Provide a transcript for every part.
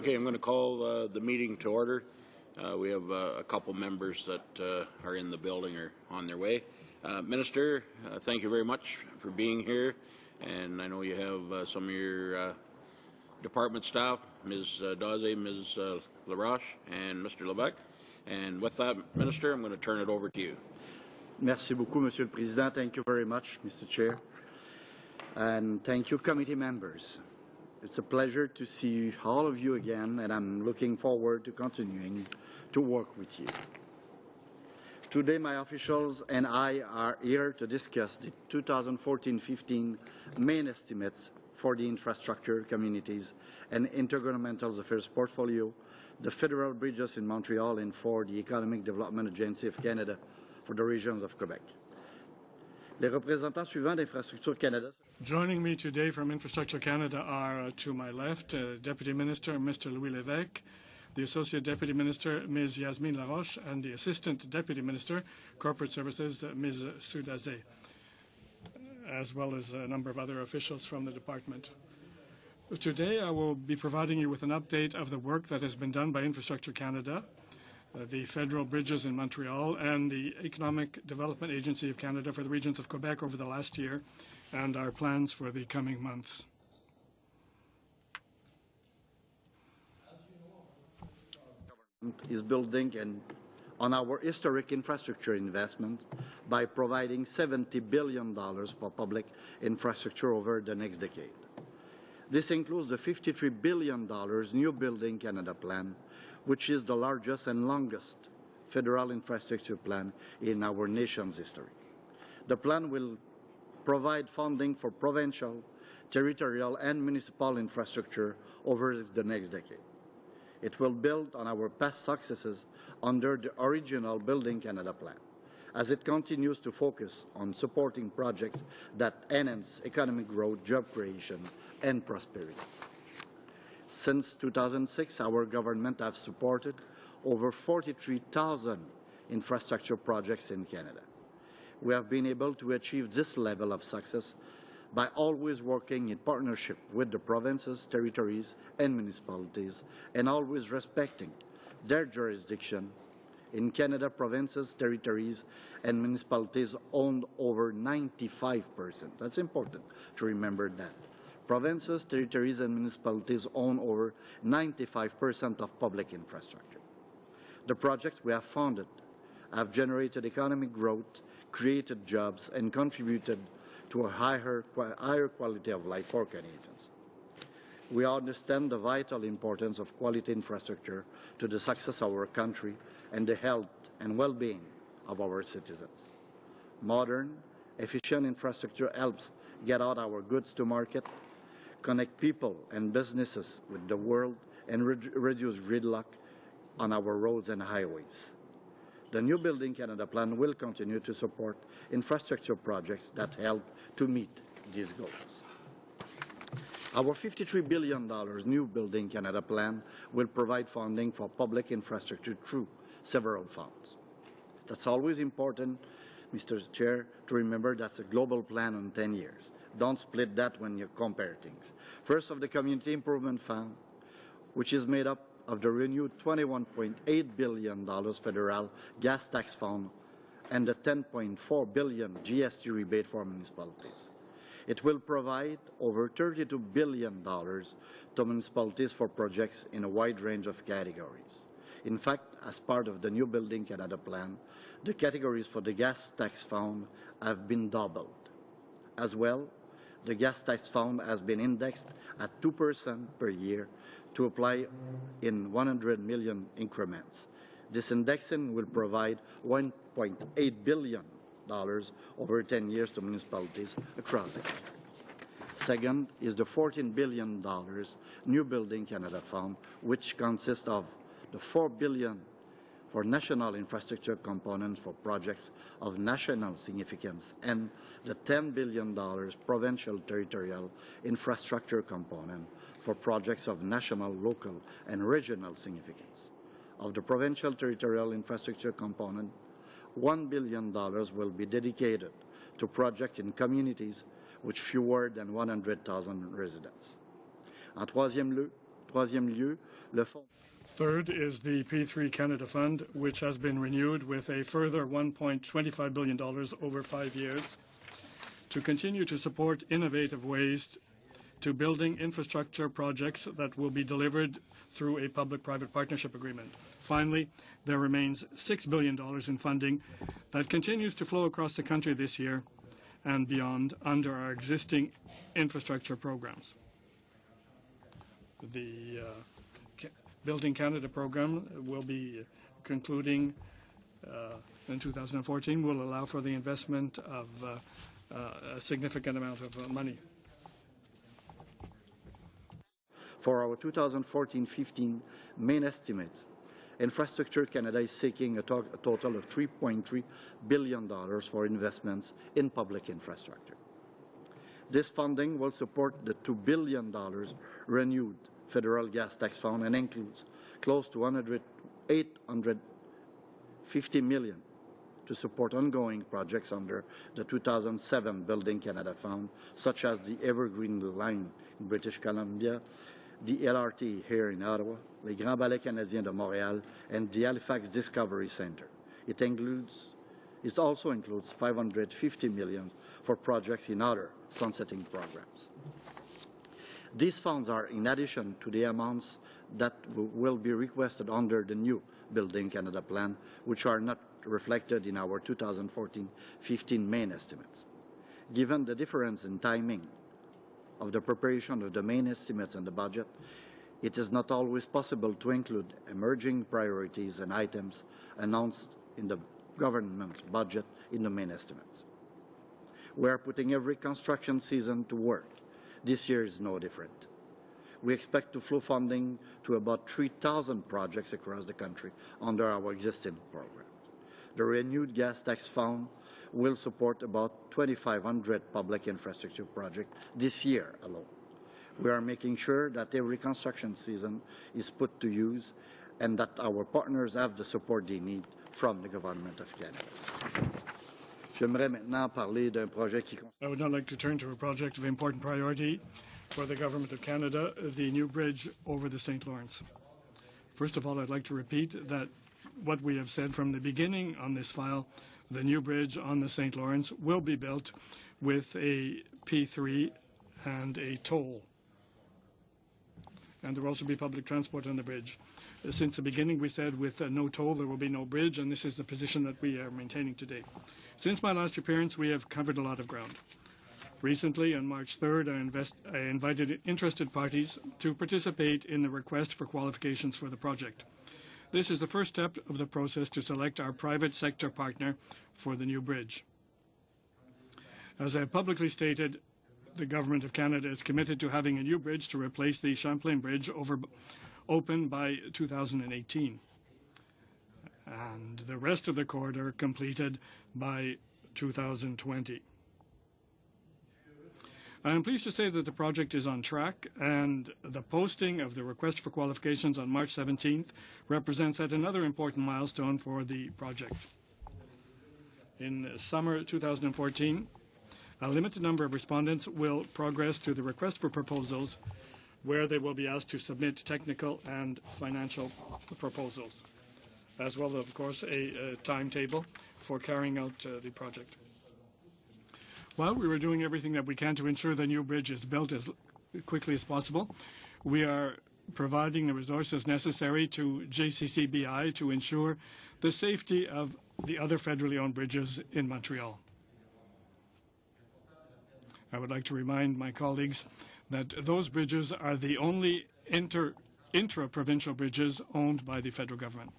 Okay, I'm going to call the meeting to order. We have a couple members that are in the building or on their way. Minister, thank you very much for being here. And I know you have some of your department staff, Ms. Daze, Ms. LaRoche, and Mr. Levesque. And with that, Minister, I'm going to turn it over to you. Merci beaucoup, Monsieur le Président. Thank you very much, Mr. Chair. And thank you, committee members. It's a pleasure to see all of you again, and I'm looking forward to continuing to work with you. Today, my officials and I are here to discuss the 2014-15 main estimates for the infrastructure, communities, and intergovernmental affairs portfolio, the federal bridges in Montreal, and for the Economic Development Agency of Canada for the regions of Quebec. Les représentants suivants d'Infrastructure Canada. Joining me today from Infrastructure Canada are, to my left, Deputy Minister Mr. Louis Lévesque, the Associate Deputy Minister Ms. Yasmine Laroche, and the Assistant Deputy Minister, Corporate Services, Ms. Soudaze, as well as a number of other officials from the department. Today I will be providing you with an update of the work that has been done by Infrastructure Canada, the federal bridges in Montreal, and the Economic Development Agency of Canada for the regions of Quebec over the last year, and our plans for the coming months. Is building on our historic infrastructure investment by providing $70 billion for public infrastructure over the next decade. This includes the $53 billion New Building Canada plan, which is the largest and longest federal infrastructure plan in our nation's history. The plan will provide funding for provincial, territorial, and municipal infrastructure over the next decade. It will build on our past successes under the original Building Canada plan, as it continues to focus on supporting projects that enhance economic growth, job creation, and prosperity. Since 2006, our government has supported over 43,000 infrastructure projects in Canada. We have been able to achieve this level of success by always working in partnership with the provinces, territories, and municipalities, and always respecting their jurisdiction. In Canada, provinces, territories, and municipalities own over 95%. That's important to remember that. Provinces, territories, and municipalities own over 95% of public infrastructure. The projects we have funded have generated economic growth, created jobs, and contributed to a higher quality of life for Canadians. We understand the vital importance of quality infrastructure to the success of our country and the health and well-being of our citizens. Modern, efficient infrastructure helps get out our goods to market, connect people and businesses with the world, and reduce gridlock on our roads and highways. The New Building Canada plan will continue to support infrastructure projects that help to meet these goals. Our $53 billion New Building Canada plan will provide funding for public infrastructure through several funds. That's always important, Mr. Chair, to remember that's a global plan on 10 years. Don't split that when you compare things. First, of the Community Improvement Fund, which is made up of the renewed $21.8 billion federal gas tax fund and the $10.4 billion GST rebate for municipalities. It will provide over $32 billion to municipalities for projects in a wide range of categories. In fact, as part of the New Building Canada plan, the categories for the gas tax fund have been doubled. As well, the gas tax fund has been indexed at 2% per year to apply in 100 million increments. This indexing will provide $1.8 billion over 10 years to municipalities across the country. Second is the $14 billion New Building Canada Fund, which consists of the $4 billion for national infrastructure components for projects of national significance and the $10 billion provincial territorial infrastructure component for projects of national, local, and regional significance. Of the provincial territorial infrastructure component, $1 billion will be dedicated to projects in communities with fewer than 100,000 residents. En troisième lieu, le fonds. Third is the P3 Canada Fund, which has been renewed with a further $1.25 billion over 5 years to continue to support innovative ways to building infrastructure projects that will be delivered through a public-private partnership agreement. Finally, there remains $6 billion in funding that continues to flow across the country this year and beyond under our existing infrastructure programs. The Building Canada program will be concluding in 2014, will allow for the investment of a significant amount of money. For our 2014-15 main estimates, Infrastructure Canada is seeking a total of $3.3 billion for investments in public infrastructure. This funding will support the $2 billion renewed federal gas tax fund and includes close to $850 million to support ongoing projects under the 2007 Building Canada Fund, such as the Evergreen Line in British Columbia, the LRT here in Ottawa, les Grands Ballets Canadiens de Montréal, and the Halifax Discovery Center. It also includes $550 million for projects in other sunsetting programs. These funds are in addition to the amounts that will be requested under the New Building Canada plan, which are not reflected in our 2014-15 main estimates. Given the difference in timing of the preparation of the main estimates and the budget, it is not always possible to include emerging priorities and items announced in the government's budget in the main estimates. We are putting every construction season to work. This year is no different. We expect to flow funding to about 3,000 projects across the country under our existing programs. The renewed gas tax fund will support about 2,500 public infrastructure projects this year alone. We are making sure that every construction season is put to use and that our partners have the support they need from the Government of Canada. J'aimerais maintenant parler d'un projet qui... I would now like to turn to a project of important priority for the Government of Canada, the new bridge over the St. Lawrence. First of all, I'd like to repeat that what we have said from the beginning on this file, the new bridge on the St. Lawrence will be built with a P3 and a toll. And there will also be public transport on the bridge. Since the beginning, we said with no toll, there will be no bridge, and this is the position that we are maintaining today. Since my last appearance, we have covered a lot of ground. Recently, on March 3rd, I invited interested parties to participate in the request for qualifications for the project. This is the first step of the process to select our private sector partner for the new bridge. As I have publicly stated, the Government of Canada is committed to having a new bridge to replace the Champlain Bridge open by 2018, and the rest of the corridor completed by 2020. I am pleased to say that the project is on track, and the posting of the request for qualifications on March 17th represents yet another important milestone for the project. In summer 2014, a limited number of respondents will progress to the request for proposals, where they will be asked to submit technical and financial proposals, as well as, of course, a timetable for carrying out the project. While we were doing everything that we can to ensure the new bridge is built as quickly as possible, we are providing the resources necessary to JCCBI to ensure the safety of the other federally owned bridges in Montreal. I would like to remind my colleagues that those bridges are the only intra-provincial bridges owned by the federal government.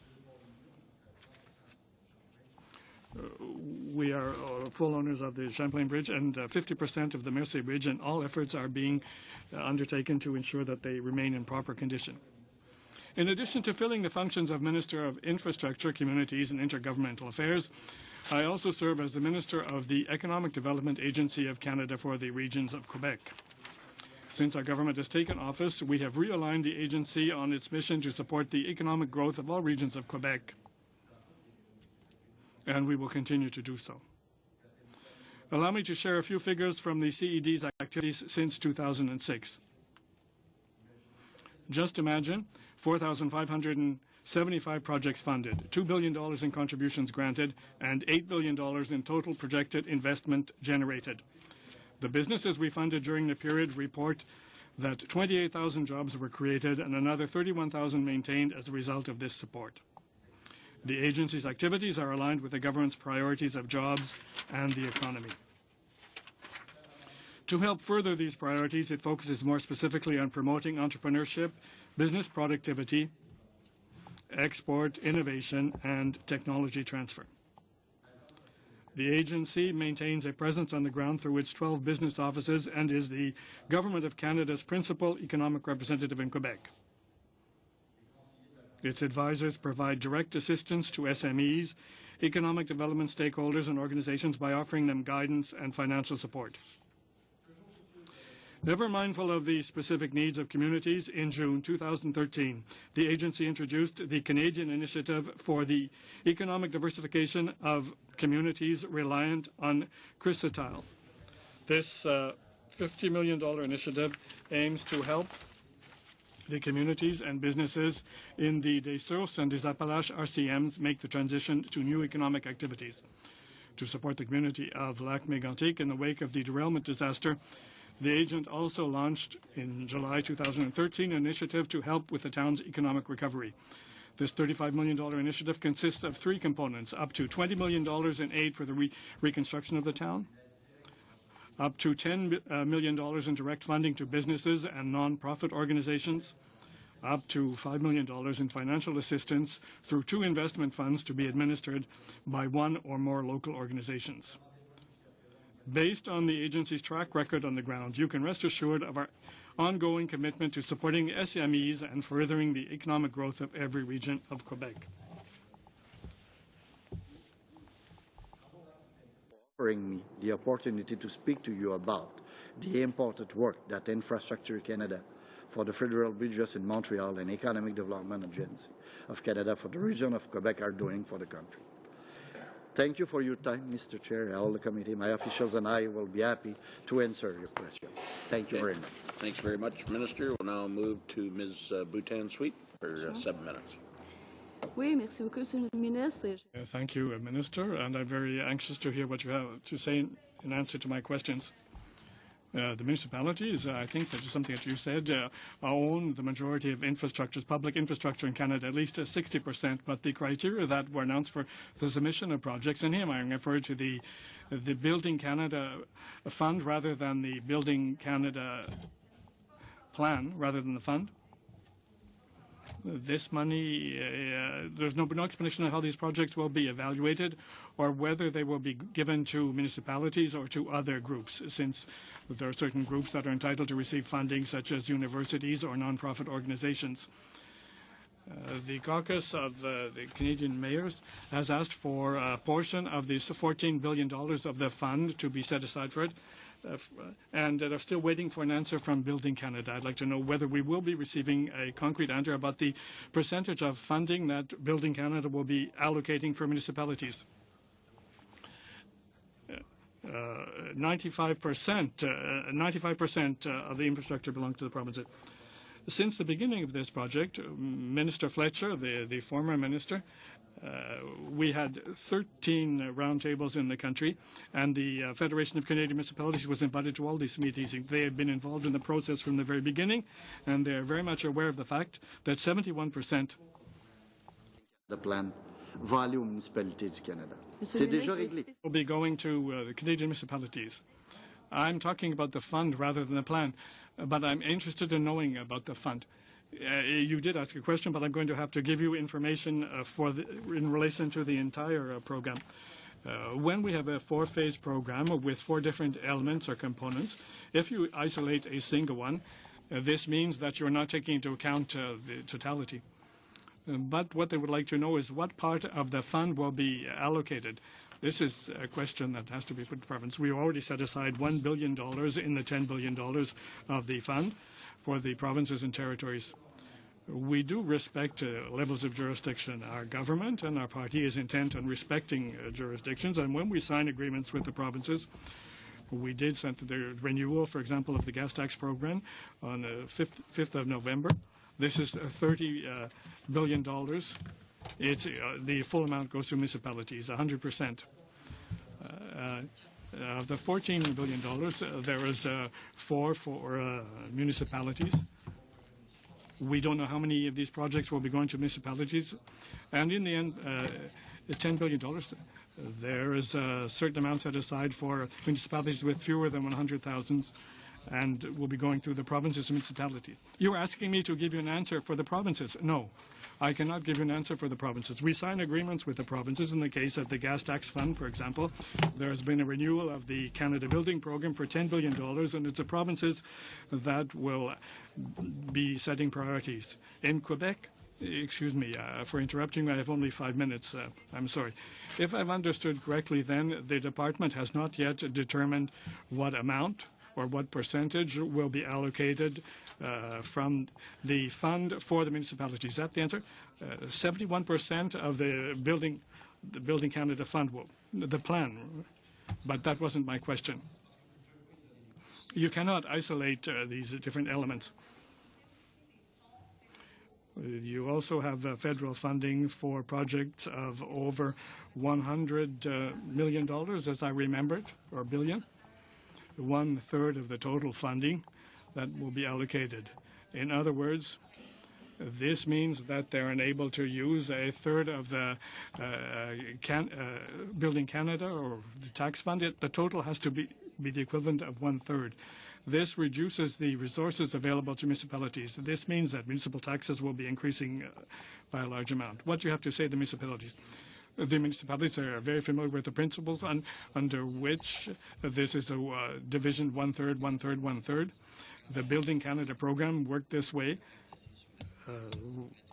We are full owners of the Champlain Bridge and 50% of the Mercier Bridge, and all efforts are being undertaken to ensure that they remain in proper condition. In addition to filling the functions of Minister of Infrastructure, Communities and Intergovernmental Affairs, I also serve as the Minister of the Economic Development Agency of Canada for the regions of Quebec. Since our government has taken office, we have realigned the agency on its mission to support the economic growth of all regions of Quebec, and we will continue to do so. Allow me to share a few figures from the CED's activities since 2006. Just imagine 4,575 projects funded, $2 billion in contributions granted, and $8 billion in total projected investment generated. The businesses we funded during the period report that 28,000 jobs were created and another 31,000 maintained as a result of this support. The agency's activities are aligned with the government's priorities of jobs and the economy. To help further these priorities, it focuses more specifically on promoting entrepreneurship, business productivity, export, innovation, and technology transfer. The agency maintains a presence on the ground through its 12 business offices and is the Government of Canada's principal economic representative in Quebec. Its advisors provide direct assistance to SMEs, economic development stakeholders, and organizations by offering them guidance and financial support. Never mindful of the specific needs of communities, in June 2013, the agency introduced the Canadian Initiative for the Economic Diversification of Communities Reliant on Chrysotile. This $50 million initiative aims to help the communities and businesses in the Des Sources and des Appalaches RCMs make the transition to new economic activities. To support the community of Lac Mégantic in the wake of the derailment disaster, the agent also launched in July 2013 an initiative to help with the town's economic recovery. This $35 million initiative consists of three components: up to $20 million in aid for the reconstruction of the town, up to $10 million in direct funding to businesses and non-profit organizations, up to $5 million in financial assistance through 2 investment funds to be administered by 1 or more local organizations. Based on the agency's track record on the ground, you can rest assured of our ongoing commitment to supporting SMEs and furthering the economic growth of every region of Quebec. Offering me the opportunity to speak to you about the important work that Infrastructure Canada for the Federal Bridges in Montreal and Economic Development Agency of Canada for the region of Quebec are doing for the country. Thank you for your time, Mr. Chair, all the committee. My officials and I will be happy to answer your questions. Thank you very much. Thanks very much, Minister. We'll now move to Ms. Boutin-Sweet for 7 minutes. Oui, merci beaucoup, Monsieur le Ministre. Thank you, Minister, and I'm very anxious to hear what you have to say in answer to my questions. The municipalities, I think that is something that you said, own the majority of infrastructures, public infrastructure in Canada, at least 60%, but the criteria that were announced for the submission of projects, and here I refer to the Building Canada Fund rather than the Building Canada Plan, rather than the fund. This money, there's no explanation of how these projects will be evaluated or whether they will be given to municipalities or to other groups, since there are certain groups that are entitled to receive funding, such as universities or nonprofit organizations. The caucus of the Canadian mayors has asked for a portion of this $14 billion of the fund to be set aside for it, and they're still waiting for an answer from Building Canada. I'd like to know whether we will be receiving a concrete answer about the percentage of funding that Building Canada will be allocating for municipalities. 95% of the infrastructure belongs to the provinces. Since the beginning of this project, Minister Fletcher, the former minister, we had 13 roundtables in the country, and the Federation of Canadian Municipalities was invited to all these meetings. They have been involved in the process from the very beginning, and they're very much aware of the fact that 71%. The plan value municipalités du Canada. C'est déjà réglé. Will be going to the Canadian municipalities. I'm talking about the fund rather than the plan, but I'm interested in knowing about the fund. You did ask a question, but I'm going to have to give you information in relation to the entire program. When we have a four-phase program with four different elements or components, if you isolate a single one, this means that you're not taking into account the totality. But what they would like to know is what part of the fund will be allocated. This is a question that has to be put to the province. We already set aside $1 billion in the $10 billion of the fund for the provinces and territories. We do respect levels of jurisdiction. Our government and our party is intent on respecting jurisdictions, and when we sign agreements with the provinces, we did send the renewal, for example, of the gas tax program on the 5th of November. This is $30 billion. It's, the full amount goes to municipalities, 100%. Of the $14 billion, there is $4 for municipalities. We don't know how many of these projects will be going to municipalities. And in the end, $10 billion, there is a certain amount set aside for municipalities with fewer than 100,000 and will be going through the provinces and municipalities. You're asking me to give you an answer for the provinces. No, I cannot give you an answer for the provinces. We sign agreements with the provinces. In the case of the gas tax fund, for example, there has been a renewal of the Canada Building Program for $10 billion, and it's the provinces that will be setting priorities. In Quebec, excuse me for interrupting, I have only 5 minutes. I'm sorry. If I've understood correctly, then the department has not yet determined what amount or what percentage will be allocated from the fund for the municipalities. Is that the answer? 71% of the Building Canada fund will, the plan, but that wasn't my question. You cannot isolate these different elements. You also have federal funding for projects of over $100 million, as I remembered, or billion. 1/3 of the total funding that will be allocated. In other words, this means that they're unable to use 1/3 of the Building Canada or the tax fund. The total has to be the equivalent of 1/3. This reduces the resources available to municipalities. This means that municipal taxes will be increasing by a large amount. What do you have to say to the municipalities? The municipalities are very familiar with the principles under which this is a division 1/3, 1/3, 1/3. The Building Canada program worked this way.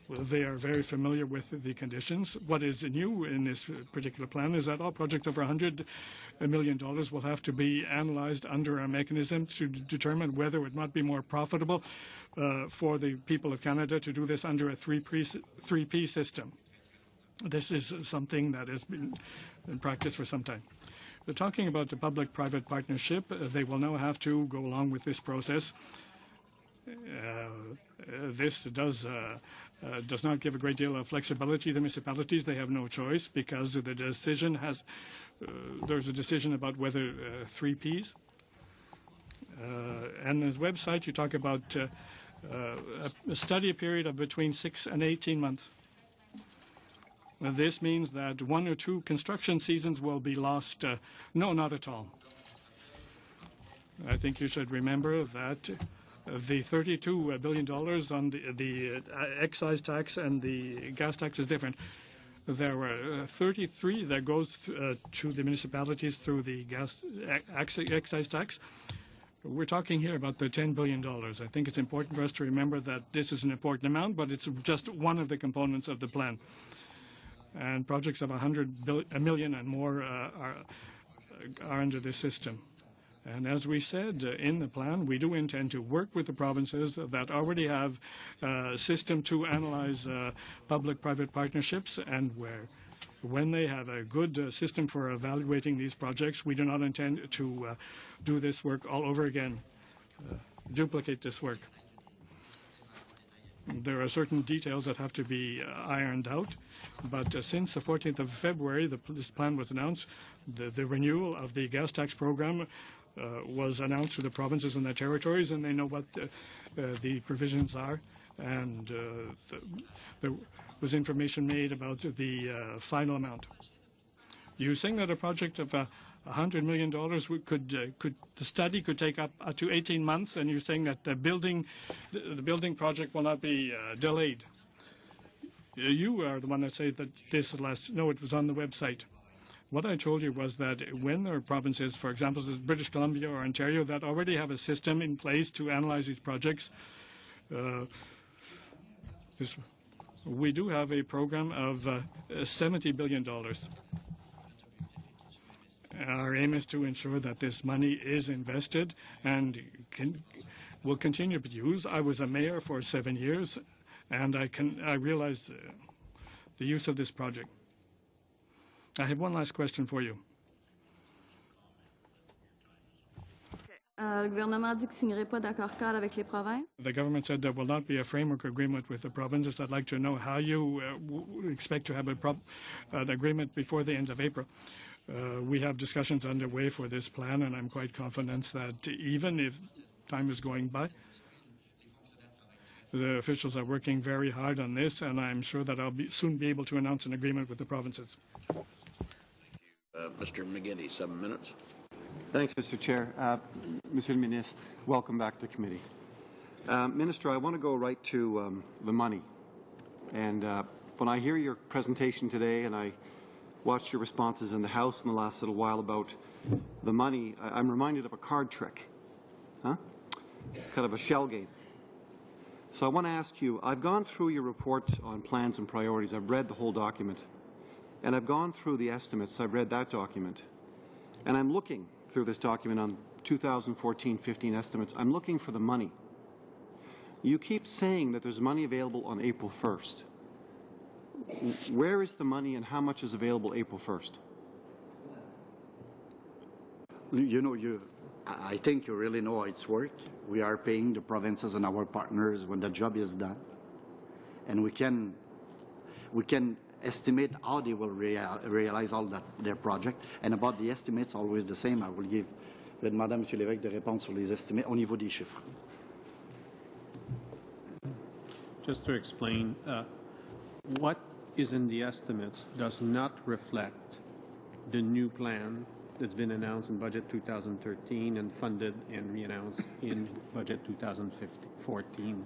They are very familiar with the conditions. What is new in this particular plan is that all projects over $100 million will have to be analyzed under a mechanism to determine whether it would not be more profitable for the people of Canada to do this under a 3P system. This is something that has been in practice for some time. We're talking about the public-private partnership. They will now have to go along with this process. This does not give a great deal of flexibility to the municipalities. They have no choice because the decision has. There's a decision about whether 3Ps. And his website, you talk about a study period of between 6 and 18 months. This means that 1 or 2 construction seasons will be lost. No, not at all. I think you should remember that The $32 billion on the excise tax and the gas tax is different. There were 33 that goes to the municipalities through the gas excise tax. We're talking here about the $10 billion. I think it's important for us to remember that this is an important amount, but it's just one of the components of the plan. And projects of $100 million and more are under this system. And as we said in the plan, we do intend to work with the provinces that already have a system to analyze public-private partnerships, and when they have a good system for evaluating these projects, we do not intend to do this work all over again, duplicate this work. There are certain details that have to be ironed out, but since the 14th of February, this plan was announced, the renewal of the gas tax program was announced to the provinces and the territories, and they know what the provisions are, and there was information made about the final amount. You're saying that a project of $100 million the study could take up to 18 months, and you're saying that the building project will not be delayed. You are the one that said that this last. No, it was on the website. What I told you was that when there are provinces, for example, British Columbia or Ontario, that already have a system in place to analyze these projects, we do have a program of $70 billion. Our aim is to ensure that this money is invested and will continue to be used. I was a mayor for 7 years, and I realized the use of this project. I have one last question for you. Le gouvernement dit qu'il ne signerait pas d'accord-cadre avec les provinces. The government said there will not be a framework agreement with the provinces. I'd like to know how you expect to have an agreement before the end of April. We have discussions underway for this plan, and I'm quite confident that even if time is going by, the officials are working very hard on this, and I'm sure that I'll soon be able to announce an agreement with the provinces. Mr. McGinty, 7 minutes. Thanks, Mr. Chair. Monsieur le Ministre, welcome back to committee. Minister, I want to go right to the money. And when I hear your presentation today, and I watched your responses in the House in the last little while about the money, I'm reminded of a card trick, kind of a shell game. So I want to ask you, I've gone through your report on plans and priorities. I've read the whole document. And I've gone through the estimates. I've read that document. And I'm looking through this document on 2014-15 estimates. I'm looking for the money. You keep saying that there's money available on April 1st. Where is the money and how much is available April 1st? You know, I think you really know how it's worked. We are paying the provinces and our partners when the job is done. And we can estimate how they will realize all their project. And about the estimates, always the same. I will give Madame, Monsieur l'évêque de répondre sur les estimates au niveau des chiffres. Just to explain, what is in the estimates does not reflect the new plan that's been announced in Budget 2013 and funded and re-announced in Budget 2014.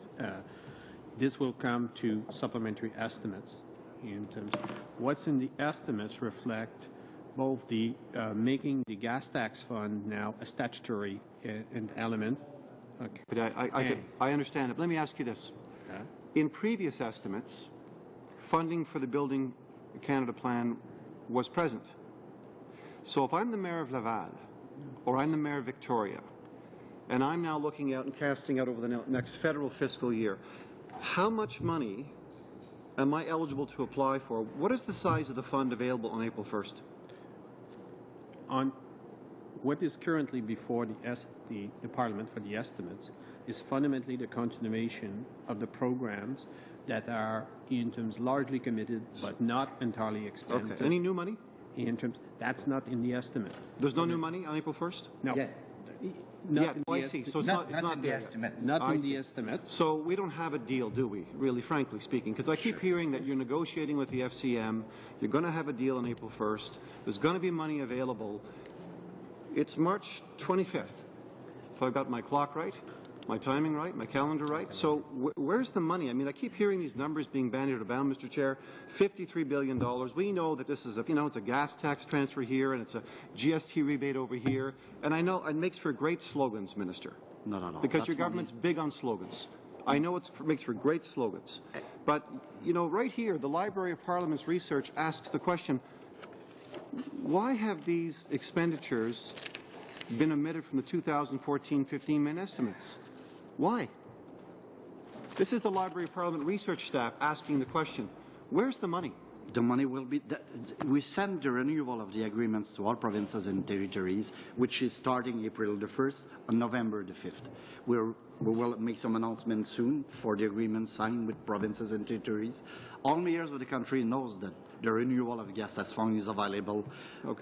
This will come to supplementary estimates. In terms of what's in the estimates reflect both the making the gas tax fund now a statutory element. Okay. But I understand it. Let me ask you this. In previous estimates, funding for the Building Canada plan was present. So if I'm the Mayor of Laval, or I'm the Mayor of Victoria, and I'm now looking out and casting out over the next federal fiscal year, how much money am I eligible to apply for? What is the size of the fund available on April 1st? On what is currently before the Parliament for the estimates is fundamentally the continuation of the programs that are in terms largely committed but not entirely expended. Okay. Any new money? In terms, that's not in the estimate. There's no new money on April 1st? No. Yeah. I see. So it's not in the estimates. Not in the estimates. So we don't have a deal, do we, really, frankly speaking? Because I keep hearing that you're negotiating with the FCM, you're going to have a deal on April 1st, there's going to be money available. It's March 25th, if I've got my clock right. my timing right, my calendar right? So where's the money? I mean, I keep hearing these numbers being bandied about, Mr. Chair. $53 billion. We know that this is it's a gas tax transfer here and it's a GST rebate over here. And I know it makes for great slogans, Minister. Not at all. Because That's your government's money. big on slogans. I know it makes for great slogans. But, right here, the Library of Parliament's research asks the question, why have these expenditures been omitted from the 2014-15 main estimates? Why? This is the Library of Parliament research staff asking the question, where's the money? The money will be, we send the renewal of the agreements to all provinces and territories, which is starting April the 1st and November the 5th. We will make some announcements soon for the agreements signed with provinces and territories. All mayors of the country knows that the renewal of the gas tax fund is available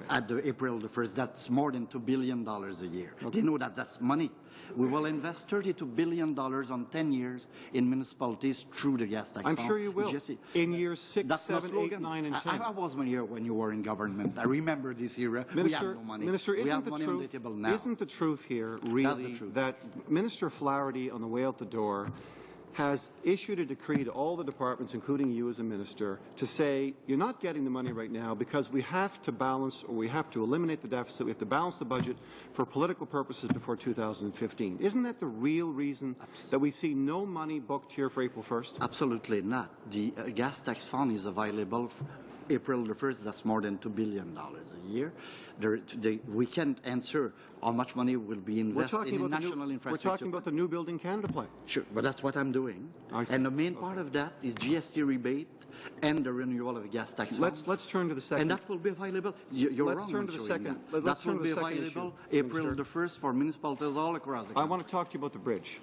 at the April the 1st. That's more than $2 billion a year. They know that that's money. We will invest $32 billion on 10 years in municipalities through the gas tax fund. I'm sure you will. In years 6, That's 7, 8, 9, and 10. I was here when you were in government. I remember this era. Minister, we have no money. Minister, we isn't have the money truth, on the table now. Isn't the truth here really the truth. that Minister Flaherty, on the way out the door, has issued a decree to all the departments, including you as a minister, to say, you're not getting the money right now because we have to balance, or we have to eliminate the deficit, we have to balance the budget for political purposes before 2015. Isn't that the real reason that we see no money booked here for April 1st? Absolutely not. The gas tax fund is available April the 1st. That's more than $2 billion a year. We can't answer how much money will be invested in national infrastructure. We're talking about the new Building Canada plan. Sure, but that's what I'm doing. And the main part of that is GST rebate and the renewal of the gas tax fund. Let's turn to the second. And that will be available. You're Let's wrong turn in to the showing second. that. Let's That will turn to be the second available issue, April Minister. the 1st for municipalities all across the country. I want to talk to you about the bridge.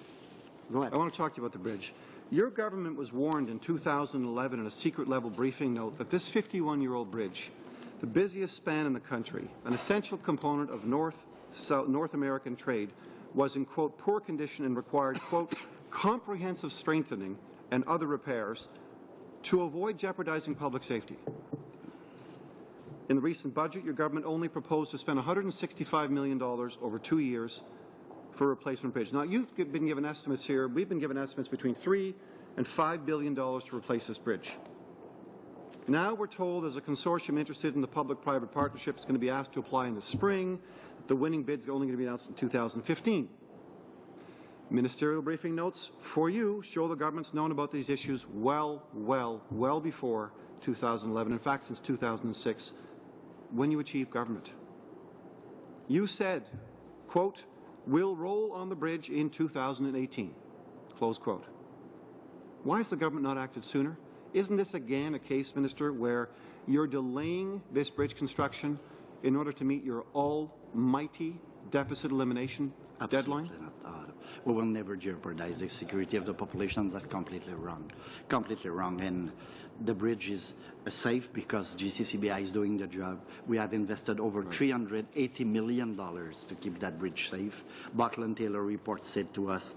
Go ahead. I want to talk to you about the bridge. Your government was warned in 2011 in a secret-level briefing note that this 51-year-old bridge, the busiest span in the country, an essential component of North American trade, was in, quote, poor condition and required, quote, comprehensive strengthening and other repairs to avoid jeopardizing public safety. In the recent budget, your government only proposed to spend $165 million over 2 years for replacement bridge. Now, you've been given estimates here. We've been given estimates between $3 and $5 billion to replace this bridge. Now we're told there's a consortium interested in the public-private partnership. It's going to be asked to apply in the spring. The winning bid's only going to be announced in 2015. Ministerial briefing notes for you show the government's known about these issues well before 2011. In fact, since 2006, when you achieved government. You said, quote, we'll roll on the bridge in 2018, close quote. Why has the government not acted sooner? Isn't this again a case, Minister, where you're delaying this bridge construction in order to meet your almighty deficit elimination deadline? Absolutely not. We will never jeopardize the security of the population. That's completely wrong. Completely wrong. And the bridge is safe because GCCBI is doing the job. We have invested over $380 million to keep that bridge safe. Buckland Taylor report said to us,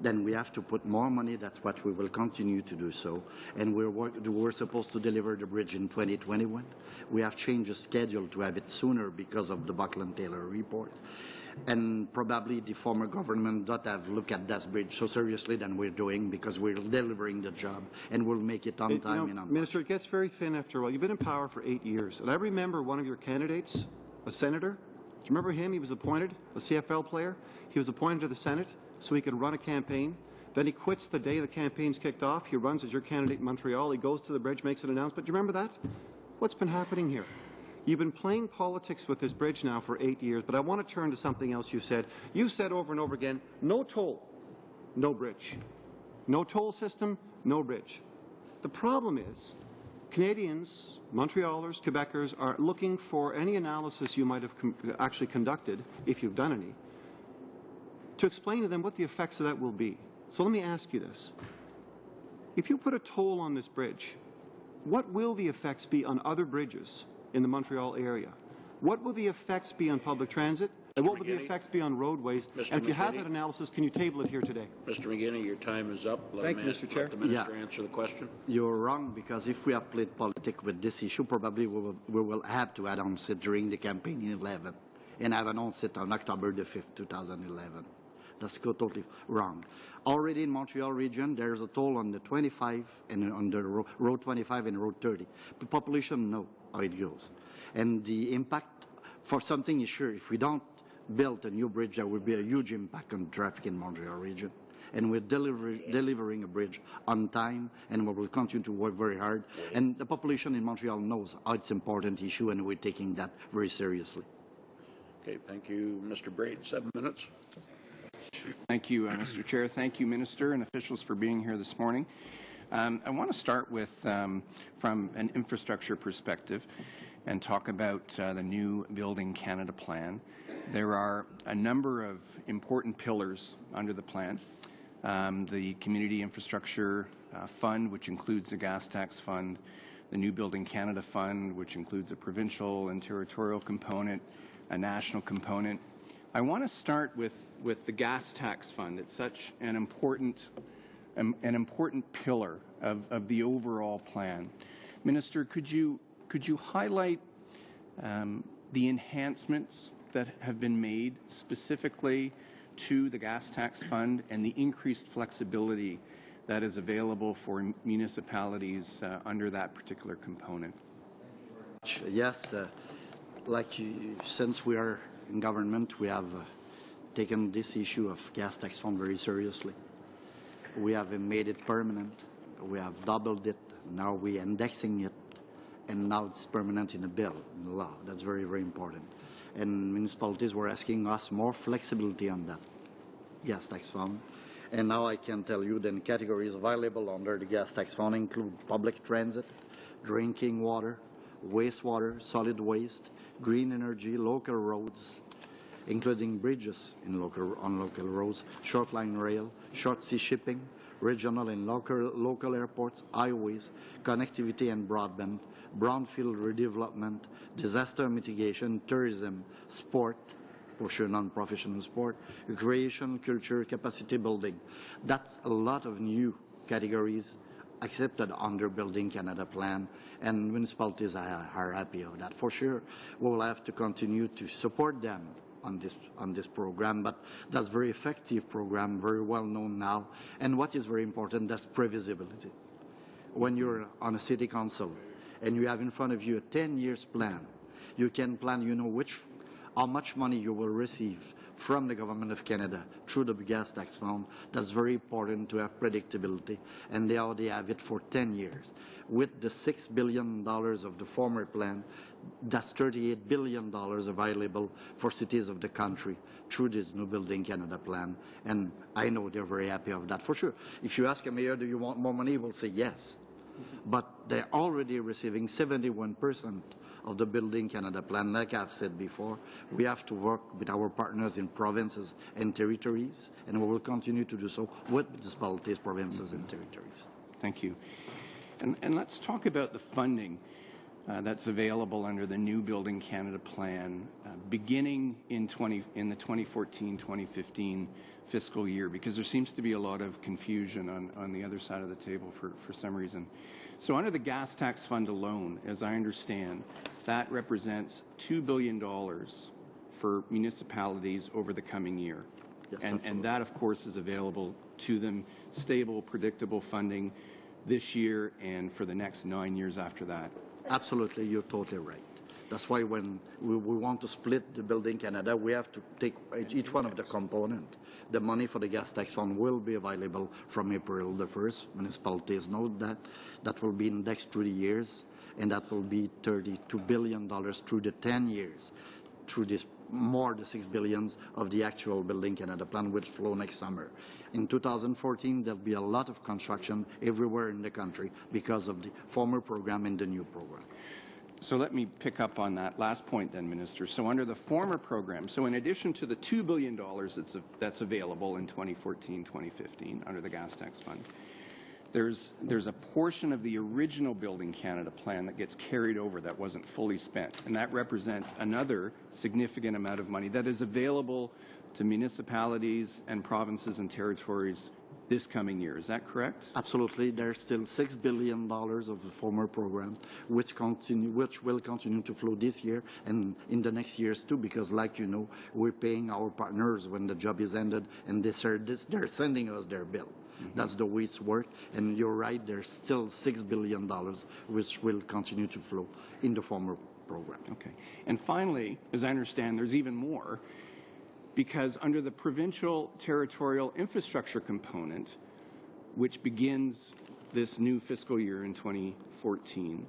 then we have to put more money. That's what we will continue to do so. And we're supposed to deliver the bridge in 2021. We have changed the schedule to have it sooner because of the Buckland Taylor report. And probably the former government don't have looked at that bridge so seriously than we're doing because we're delivering the job and we'll make it on time and on Minister, it gets very thin after a while. You've been in power for 8 years. And I remember one of your candidates, a senator. Do you remember him? He was appointed, a CFL player. He was appointed to the Senate so he could run a campaign. Then he quits the day the campaign's kicked off. He runs as your candidate in Montreal. He goes to the bridge, makes an announcement. Do you remember that? What's been happening here? You've been playing politics with this bridge now for 8 years, but I want to turn to something else you said. You said over and over again, no toll, no bridge. No toll system, no bridge. The problem is, Canadians, Montrealers, Quebecers are looking for any analysis you might have actually conducted, if you've done any, to explain to them what the effects of that will be. So let me ask you this. If you put a toll on this bridge, what will the effects be on other bridges in the Montreal area? What will the effects be on public transit? And what will the effects be on roadways? And if you have that analysis, can you table it here today? Mr. McGinney, your time is up. Thank you, Mr. Chair. Let the Minister answer the question. You're wrong, because if we have played politics with this issue, probably we will have to announce it during the campaign in 11 and have announced it on October the 5th, 2011. That's totally wrong. Already in Montreal region, there's a toll on the 25 and on the road 25 and road 30. The population know how it goes. And the impact for something is sure, if we don't build a new bridge, there will be a huge impact on traffic in Montreal region. And we're delivering a bridge on time, and we will continue to work very hard. And the population in Montreal knows how it's an important issue, and we're taking that very seriously. Okay, thank you, Mr. Braid. 7 minutes. Thank you, Mr. Chair. Thank you, Minister and officials, for being here this morning. I want to start with, from an infrastructure perspective, and talk about the new Building Canada plan. There are a number of important pillars under the plan. The Community Infrastructure Fund, which includes the Gas Tax Fund, the New Building Canada Fund, which includes a provincial and territorial component, a national component. I want to start with the Gas Tax Fund. It's such an important pillar of the overall plan. Minister, could you highlight the enhancements that have been made specifically to the Gas Tax Fund and the increased flexibility that is available for municipalities under that particular component? Yes, since we are in government, we have taken this issue of gas tax fund very seriously. We have made it permanent. We have doubled it. Now we're indexing it, and now it's permanent in the bill, in the law. That's very, very important. And municipalities were asking us more flexibility on that gas tax fund. And now I can tell you the categories available under the gas tax fund include public transit, drinking water, wastewater, solid waste, green energy, local roads, including bridges on local roads, short line rail, short sea shipping, regional and local airports, highways, connectivity and broadband, brownfield redevelopment, disaster mitigation, tourism, sport, for sure non-professional sport, recreation, culture, capacity building. That's a lot of new categories accepted under Building Canada plan, and municipalities are happy of that. For sure, we will have to continue to support them on this program, but that's a very effective program, very well known now. And what is very important, that's previsibility. When you're on a city council and you have in front of you a 10 years plan, you can plan, you know, how much money you will receive from the Government of Canada through the gas tax fund. That's very important to have predictability, and they already have it for 10 years. With the $6 billion of the former plan, that's $38 billion available for cities of the country through this new Building Canada plan, and I know they're very happy of that, for sure. If you ask a mayor, do you want more money, he will say yes. But they're already receiving 71% of the Building Canada plan. Like I've said before, we have to work with our partners in provinces and territories, and we will continue to do so with municipalities, provinces, and territories. Thank you. And let's talk about the funding that's available under the new Building Canada plan beginning in the 2014-2015 fiscal year, because there seems to be a lot of confusion on the other side of the table for some reason. So under the gas tax fund alone, as I understand, that represents $2 billion for municipalities over the coming year. Yes, and that, of course, is available to them, stable, predictable funding this year and for the next 9 years after that. Absolutely, you're totally right. That's why when we want to split the Building Canada, we have to take each one of the components. The money for the gas tax fund will be available from April the 1st. Municipalities know that. That will be indexed through the years, and that will be $32 billion through the 10 years, through this more than $6 billion of the actual Building Canada plan, which flow next summer. In 2014, there'll be a lot of construction everywhere in the country because of the former program and the new program. So let me pick up on that last point then, Minister. So under the former program, so in addition to the $2 billion that's available in 2014-2015 under the gas tax fund, there's a portion of the original Building Canada plan that gets carried over that wasn't fully spent, and that represents another significant amount of money that is available to municipalities and provinces and territories this coming year. Is that correct? Absolutely. There's still $6 billion of the former program, which will continue to flow this year and in the next years too, because like you know, we're paying our partners when the job is ended, and they're sending us their bill. That's the way it's worked. And you're right, there's still $6 billion, which will continue to flow in the former program. Okay. And finally, as I understand, there's even more, because under the provincial territorial infrastructure component, which begins this new fiscal year in 2014,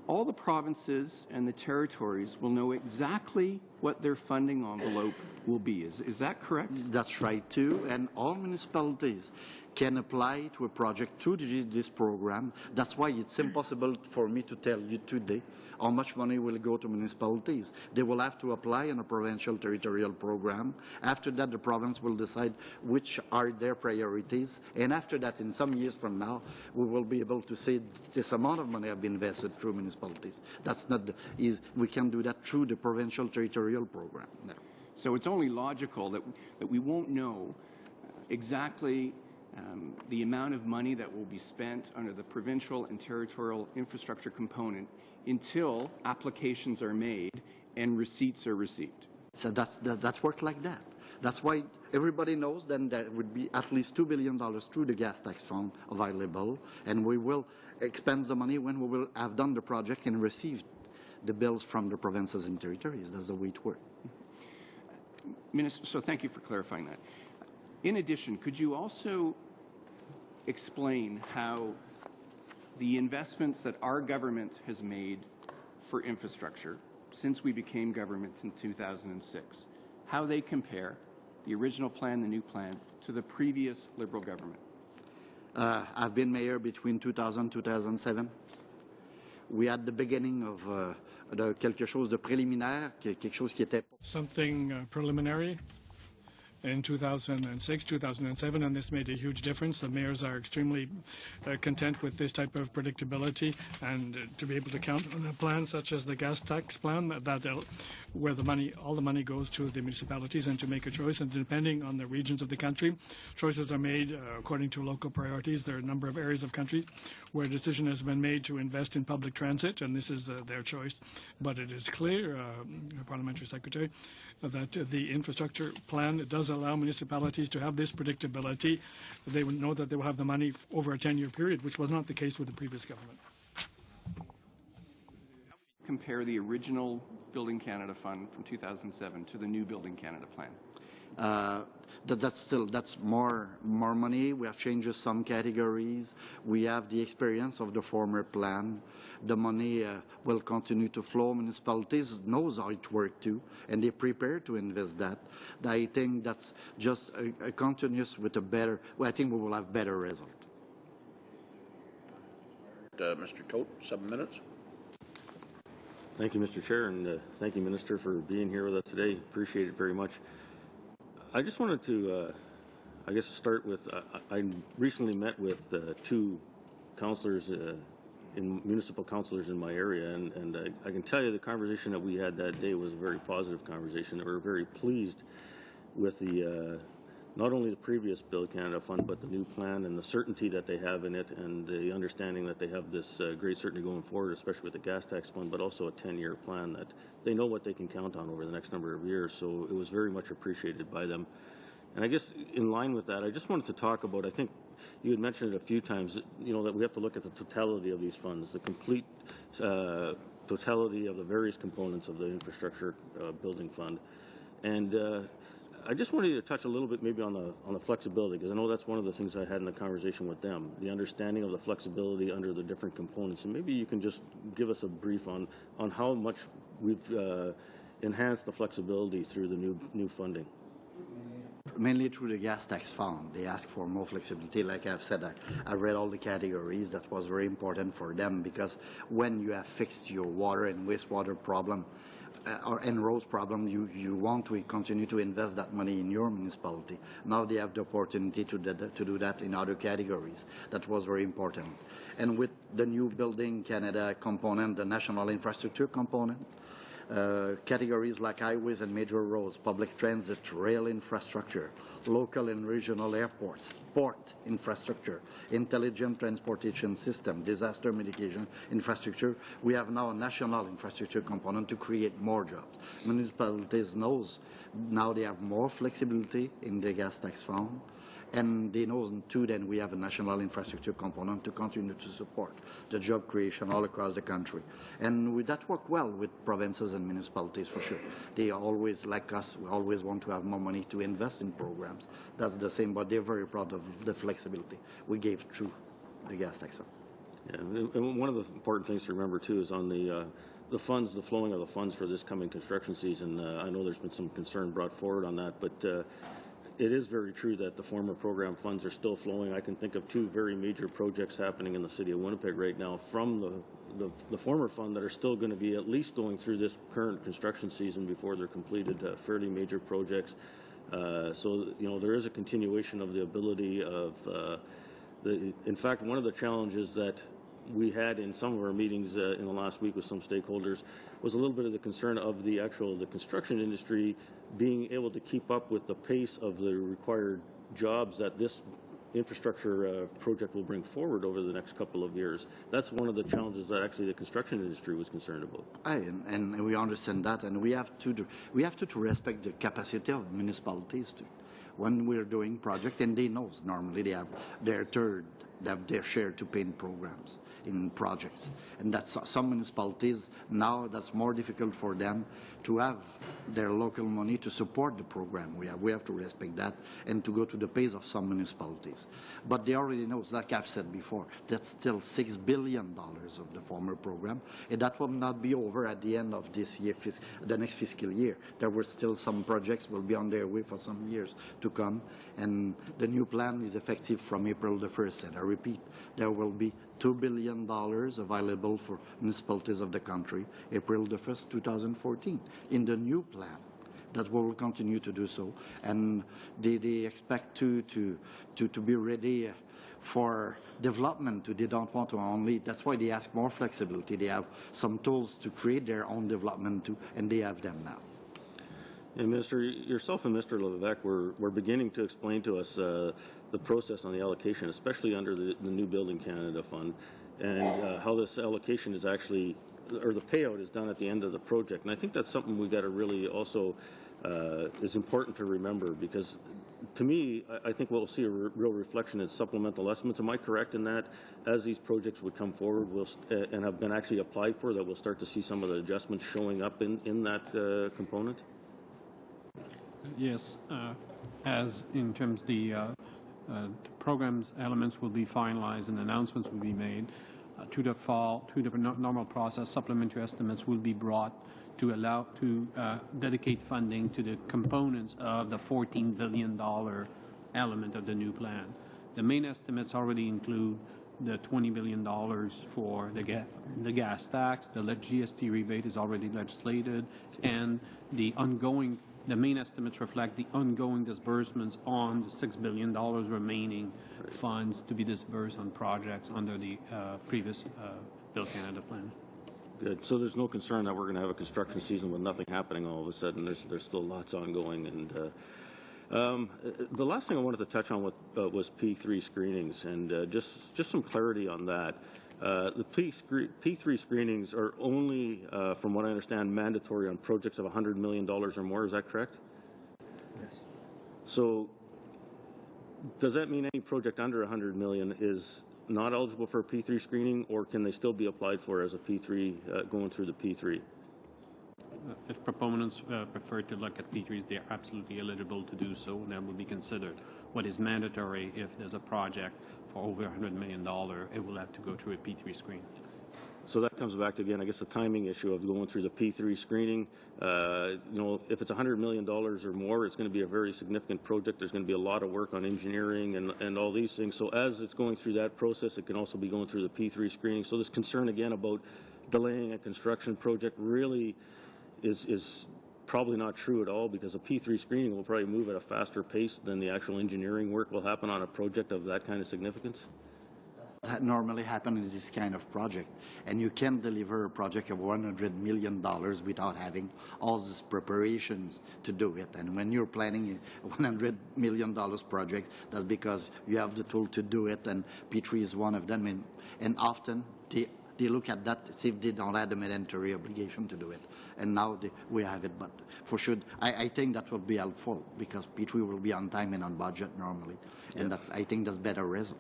all the provinces and the territories will know exactly what their funding envelope will be. Is that correct? That's right too, and all municipalities can apply to a project through this program. That's why it's impossible for me to tell you today how much money will go to municipalities. They will have to apply in a provincial territorial program. After that, the province will decide which are their priorities. And after that, in some years from now, we will be able to say this amount of money have been invested through municipalities. That's not we can do that through the provincial territorial program. No. So it's only logical that we won't know exactly the amount of money that will be spent under the provincial and territorial infrastructure component until applications are made and receipts are received. So that's worked like that. That's why everybody knows then there would be at least $2 billion through the gas tax fund available, and we will expend the money when we will have done the project and received the bills from the provinces and territories. That's the way it works. Minister, so thank you for clarifying that. In addition, could you also explain how the investments that our government has made for infrastructure since we became government in 2006, how they compare, the original plan, the new plan, to the previous Liberal government? I've been mayor between 2000 and 2007. We had the beginning of quelque chose de préliminaire, quelque chose qui était... Something preliminary in 2006, 2007, and this made a huge difference. The mayors are extremely content with this type of predictability, and to be able to count on a plan such as the gas tax plan, where all the money goes to the municipalities, and to make a choice. And depending on the regions of the country, choices are made according to local priorities. There are a number of areas of country where a decision has been made to invest in public transit, and this is their choice. But it is clear, Parliamentary Secretary, that the infrastructure plan does allow municipalities to have this predictability. They will know that they will have the money over a 10-year period, which was not the case with the previous government. Compare the original Building Canada Fund from 2007 to the new Building Canada Plan. That's more money. We have changed some categories. We have the experience of the former plan. The money will continue to flow. Municipalities knows how it works too, and they're prepared to invest that. I think that's just a continuous with a better. Well, I think we will have better result. Mr. Todt, 7 minutes. Thank you, Mr. Chair, and thank you, Minister, for being here with us today. Appreciate it very much. I just wanted to, I guess, start with, I recently met with two councillors, municipal councillors in my area, and I can tell you the conversation that we had that day was a very positive conversation. They were very pleased with the, not only the previous Build Canada Fund, but the new plan and the certainty that they have in it, and the understanding that they have this great certainty going forward, especially with the gas tax fund, but also a 10-year plan that they know what they can count on over the next number of years. So it was very much appreciated by them. And I guess in line with that, I just wanted to talk about, I think you had mentioned it a few times, you know, that we have to look at the totality of these funds, the complete totality of the various components of the infrastructure building fund. And I just wanted you to touch a little bit maybe on the flexibility, because I know that's one of the things I had in the conversation with them, the understanding of the flexibility under the different components. And maybe you can just give us a brief on how much we've enhanced the flexibility through the new funding. Mainly through the gas tax fund. They ask for more flexibility. Like I've said, I read all the categories. That was very important for them, because when you have fixed your water and wastewater problem, and roads problem, you want to continue to invest that money in your municipality. Now they have the opportunity to do that in other categories. That was very important. And with the new Building Canada component, the national infrastructure component, categories like highways and major roads, public transit, rail infrastructure, local and regional airports, port infrastructure, intelligent transportation system, disaster mitigation infrastructure. We have now a national infrastructure component to create more jobs. Municipalities knows now they have more flexibility in the gas tax fund, and they know too that we have a national infrastructure component to continue to support the job creation all across the country. And that work well with provinces and municipalities for sure. They always, like us, we always want to have more money to invest in programs. That's the same, but they're very proud of the flexibility we gave through the gas tax fund. Yeah, and one of the important things to remember too is on the funds, the flowing of the funds for this coming construction season. I know there's been some concern brought forward on that, but it is very true that the former program funds are still flowing. I can think of two very major projects happening in the city of Winnipeg right now from the former fund that are still going to be at least going through this current construction season before they're completed, fairly major projects. So, you know, there is a continuation of the ability of, in fact, one of the challenges that we had in some of our meetings in the last week with some stakeholders was a little bit of the concern of the construction industry being able to keep up with the pace of the required jobs that this infrastructure project will bring forward over the next couple of years. That's one of the challenges that actually the construction industry was concerned about. And we understand that, and we have to respect the capacity of municipalities too. When we're doing project, and they know normally they have their share to pay in programs, in projects. And that's some municipalities now that's more difficult for them to have their local money to support the program. We have to respect that and to go to the pace of some municipalities. But they already know, like I've said before, that's still $6 billion of the former program, and that will not be over at the end of this year, the next fiscal year. There were still some projects will be on their way for some years to come, and the new plan is effective from April the 1st. And I repeat, there will be $2 billion available for municipalities of the country, April the 1st, 2014, in the new plan. That will continue to do so, and they expect to be ready for development. They don't want to only, that's why they ask more flexibility. They have some tools to create their own development too, and they have them now. And Minister, yourself and Mr. Levesque were beginning to explain to us the process on the allocation, especially under the New Building Canada Fund, and how this allocation is actually, or the payout is done at the end of the project. And I think that's something we got to really also is important to remember, because to me, I think we'll see a real reflection in supplemental estimates. Am I correct in that as these projects would come forward and have been actually applied for, that we'll start to see some of the adjustments showing up in that component? Yes, as in terms the program's elements will be finalized and announcements will be made to the fall, to the normal process. Supplementary estimates will be brought to allow to dedicate funding to the components of the $14 billion element of the new plan. The main estimates already include the $20 billion for the gas tax. The GST rebate is already legislated, and the main estimates reflect the ongoing disbursements on the $6 billion remaining funds to be disbursed on projects under the previous Build Canada plan. Good. So there's no concern that we're going to have a construction season with nothing happening all of a sudden. There's still lots ongoing. And the last thing I wanted to touch on was P3 screenings, and just some clarity on that. The P3 screenings are only, from what I understand, mandatory on projects of $100 million or more. Is that correct? Yes. So does that mean any project under $100 million is not eligible for a P3 screening, or can they still be applied for as a P3 going through the P3? If proponents prefer to look at P3s, they are absolutely eligible to do so, and that will be considered. What is mandatory, if there's a project for over $100 million, it will have to go through a P3 screen. So that comes back to, again, I guess, the timing issue of going through the P3 screening. You know, if it's $100 million or more, it's going to be a very significant project. There's going to be a lot of work on engineering and all these things. So as it's going through that process, it can also be going through the P3 screening. So this concern, again, about delaying a construction project really is probably not true at all, because a P3 screening will probably move at a faster pace than the actual engineering work will happen on a project of that kind of significance. normally happen in this kind of project. And you can't deliver a project of $100 million without having all these preparations to do it. And when you're planning a $100 million project, that's because you have the tool to do it, and P3 is one of them. And often they look at that, see if they don't have the mandatory obligation to do it. And now we have it, but for sure, I think that will be helpful because P3 will be on time and on budget normally. And that's, I think that's better result.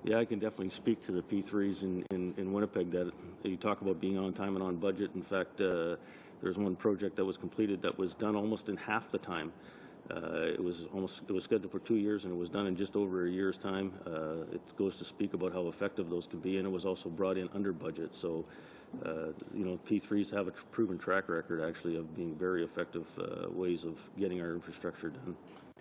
Yeah, I can definitely speak to the P3s in Winnipeg that you talk about being on time and on budget. In fact, there's one project that was completed that was done almost in half the time. It was scheduled for 2 years and it was done in just over a year's time. It goes to speak about how effective those can be, and it was also brought in under budget. So, you know, P3s have a proven track record actually of being very effective ways of getting our infrastructure done.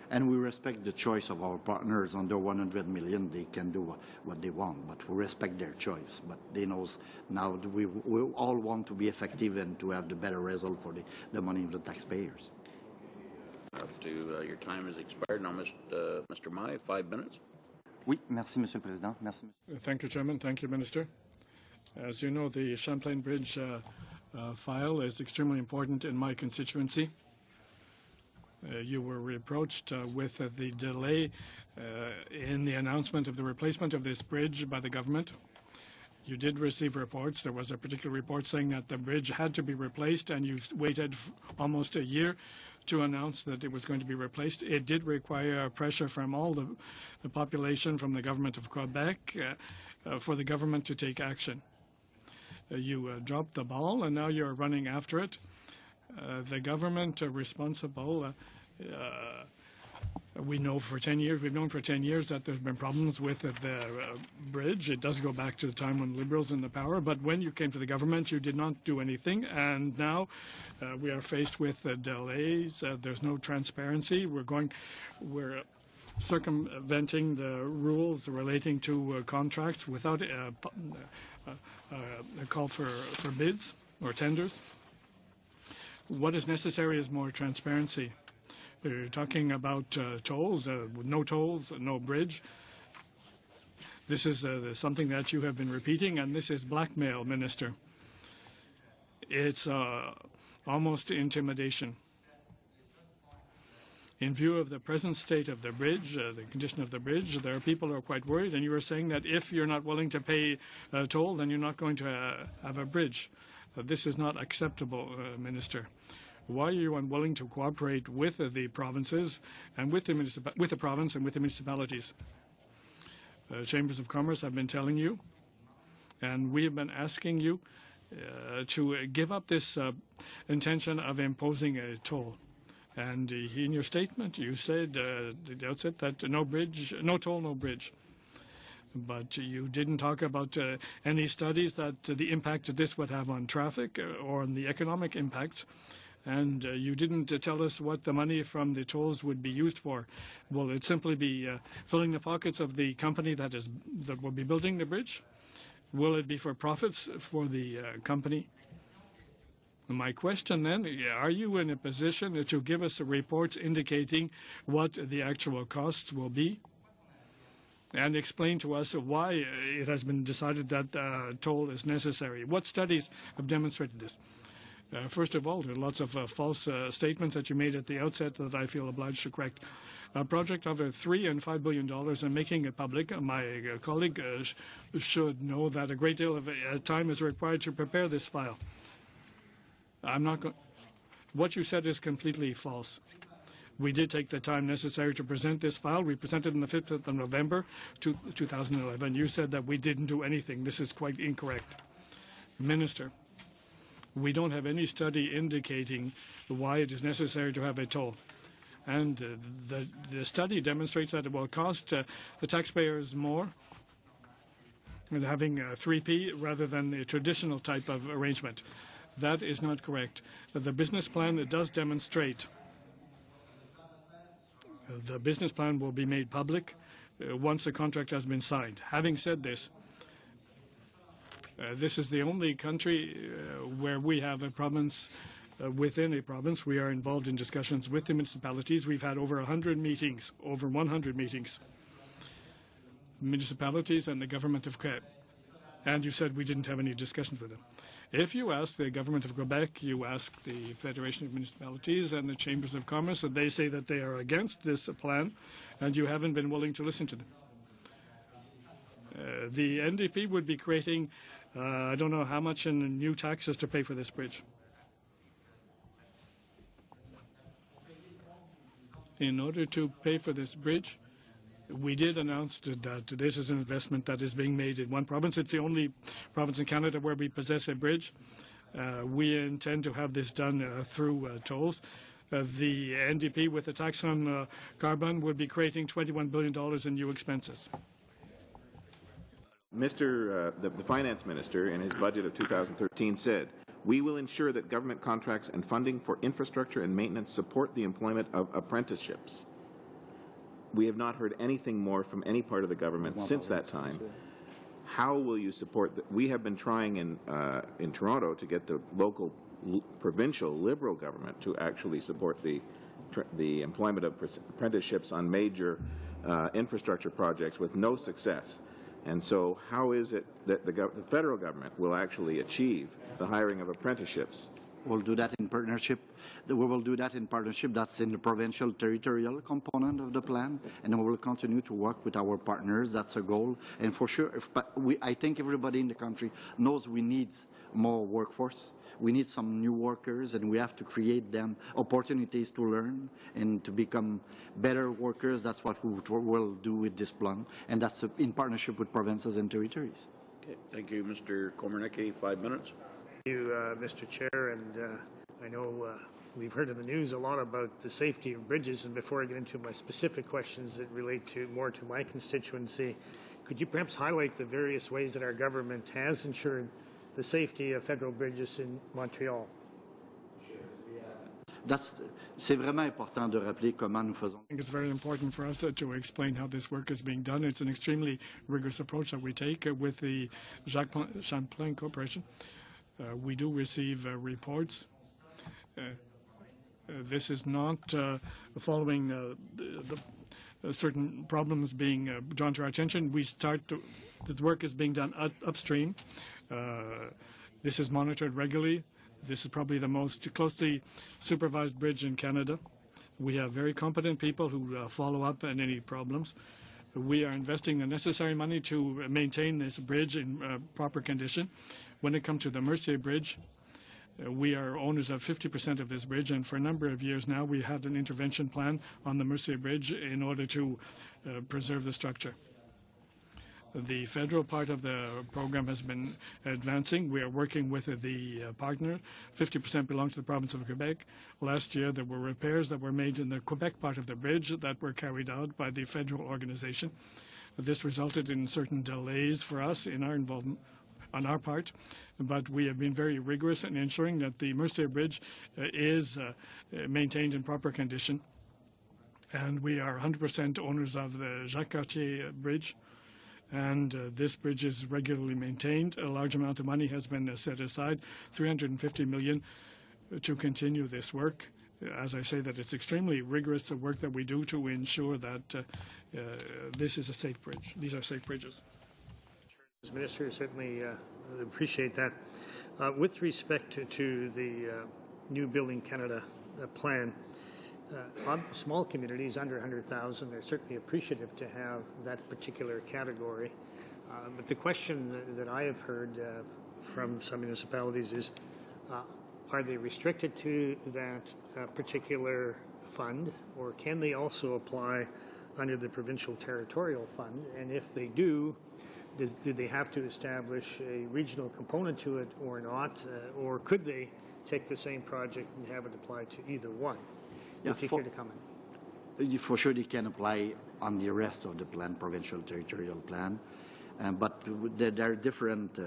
And we respect the choice of our partners. Under 100 million, they can do what they want, but we respect their choice. But they know now we all want to be effective and to have the better result for the money of the taxpayers. Up to your time has expired now, Mr. Mai, 5 minutes. Oui, merci, Monsieur le Président. Merci. Thank you, Chairman. Thank you, Minister. As you know, the Champlain Bridge file is extremely important in my constituency. You were reproached with the delay in the announcement of the replacement of this bridge by the government. You did receive reports. There was a particular report saying that the bridge had to be replaced, and you waited almost a year to announce that it was going to be replaced. It did require pressure from all the population, from the government of Quebec, for the government to take action. You dropped the ball, and now you're running after it. The government responsible, we know for 10 years, we've known for 10 years that there's been problems with the bridge. It does go back to the time when Liberals in the power, but when you came to the government, you did not do anything, and now we are faced with delays. There's no transparency. We're circumventing the rules relating to contracts without a call for bids or tenders. What is necessary is more transparency. You're talking about tolls, no tolls, no bridge. This is something that you have been repeating, and this is blackmail, Minister. It's almost intimidation. In view of the present state of the bridge, the condition of the bridge, there are people who are quite worried, and you are saying that if you're not willing to pay a toll, then you're not going to have a bridge. This is not acceptable, Minister. Why are you unwilling to cooperate with the provinces and with the province and with the municipalities? Chambers of Commerce have been telling you, and we have been asking you to give up this intention of imposing a toll. And in your statement, you said at the outset that no bridge, no toll, no bridge. But you didn't talk about any studies that the impact this would have on traffic or on the economic impacts. And you didn't tell us what the money from the tolls would be used for. Will it simply be filling the pockets of the company that will be building the bridge? Will it be for profits for the company? My question then, are you in a position to give us reports indicating what the actual costs will be? And explain to us why it has been decided that toll is necessary. What studies have demonstrated this? First of all, there are lots of false statements that you made at the outset that I feel obliged to correct. A project of $3 and $5 billion and making it public, my colleague should know that a great deal of time is required to prepare this file. I'm not going. What you said is completely false. We did take the time necessary to present this file. We presented on the 5th of November 2011. You said that we didn't do anything. This is quite incorrect. Minister, we don't have any study indicating why it is necessary to have a toll. And the study demonstrates that it will cost the taxpayers more than having a 3P rather than the traditional type of arrangement. That is not correct. The business plan does demonstrate. The business plan will be made public once the contract has been signed. Having said this, this is the only country where we have a province within a province. We are involved in discussions with the municipalities. We've had over 100 meetings, over 100 meetings. municipalities and the government of Quebec. And you said we didn't have any discussions with them. If you ask the government of Quebec, you ask the Federation of Municipalities and the Chambers of Commerce, and they say that they are against this plan, and you haven't been willing to listen to them. The NDP would be creating, I don't know how much in new taxes to pay for this bridge. In order to pay for this bridge, we did announce that this is an investment that is being made in one province. It's the only province in Canada where we possess a bridge. We intend to have this done through tolls. The NDP, with the tax on carbon, would be creating $21 billion in new expenses. The finance minister, in his budget of 2013, said, "We will ensure that government contracts and funding for infrastructure and maintenance support the employment of apprenticeships." We have not heard anything more from any part of the government since that time. How will you support that? We have been trying in Toronto to get the local, provincial Liberal government to actually support the employment of apprenticeships on major infrastructure projects with no success. And so how is it that the federal government will actually achieve the hiring of apprenticeships? We'll do that in partnership. We will do that in partnership. That's in the provincial territorial component of the plan, and we will continue to work with our partners. That's a goal. And for sure, I think everybody in the country knows we need more workforce. We need some new workers, and we have to create them opportunities to learn and to become better workers. That's what we will do with this plan, and that's in partnership with provinces and territories. Okay, thank you, Mr. Komarnicki. 5 minutes. Thank you, Mr. Chair, and I know we've heard in the news a lot about the safety of bridges, and before I get into my specific questions that relate more to my constituency, could you perhaps highlight the various ways that our government has ensured the safety of federal bridges in Montreal? C'est vraiment important de rappeler comment nous faisons. I think it's very important for us to explain how this work is being done. It's an extremely rigorous approach that we take with the Jacques Champlain Corporation. We do receive reports. This is not following the certain problems being drawn to our attention. The work is being done upstream. This is monitored regularly. This is probably the most closely supervised bridge in Canada. We have very competent people who follow up on any problems. We are investing the necessary money to maintain this bridge in proper condition. When it comes to the Mercier Bridge, we are owners of 50% of this bridge, and for a number of years now we had an intervention plan on the Mercier Bridge in order to preserve the structure. The federal part of the program has been advancing. We are working with the partner. 50% belongs to the province of Quebec. Last year there were repairs that were made in the Quebec part of the bridge that were carried out by the federal organization. This resulted in certain delays for us in our involvement on our part, but we have been very rigorous in ensuring that the Mercier Bridge is maintained in proper condition. And we are 100% owners of the Jacques Cartier Bridge. And this bridge is regularly maintained. A large amount of money has been set aside, $350 million, to continue this work. As I say, that it's extremely rigorous the work that we do to ensure that this is a safe bridge. These are safe bridges. Mr. Minister, certainly appreciate that. With respect to the New Building Canada plan, small communities under 100,000 are certainly appreciative to have that particular category. But the question that I have heard from some municipalities is, are they restricted to that particular fund, or can they also apply under the provincial territorial fund? And if they do they have to establish a regional component to it or not? Or could they take the same project and have it apply to either one? Yeah, if you care to comment. For sure they can apply on the rest of the plan, provincial territorial plan, but there are different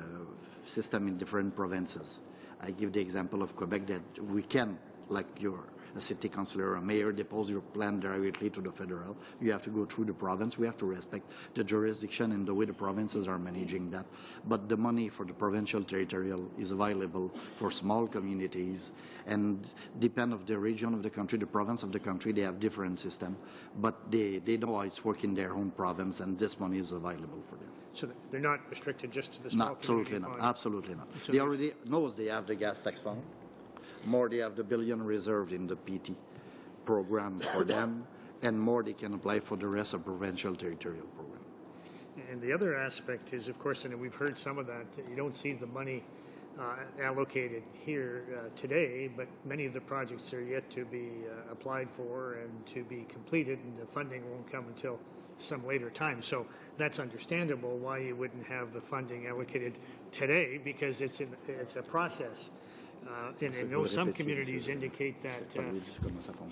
systems in different provinces. I give the example of Quebec that we can like you're a city councillor or a mayor, depose your plan directly to the federal. You have to go through the province. We have to respect the jurisdiction and the way the provinces are managing that. But the money for the provincial territorial is available for small communities, and depend of the region of the country, the province of the country, they have different system, but they know how it's working in their own province, and this money is available for them. So they're not restricted just to the small Absolutely not. Absolutely not. So they already knows they have the gas tax fund. More they have the billion reserved in the PT program for them, and more they can apply for the rest of provincial territorial program. And the other aspect is, of course, and we've heard some of that, you don't see the money allocated here today, but many of the projects are yet to be applied for and to be completed, and the funding won't come until some later time. So that's understandable why you wouldn't have the funding allocated today, because it's a process. And I know some communities indicate that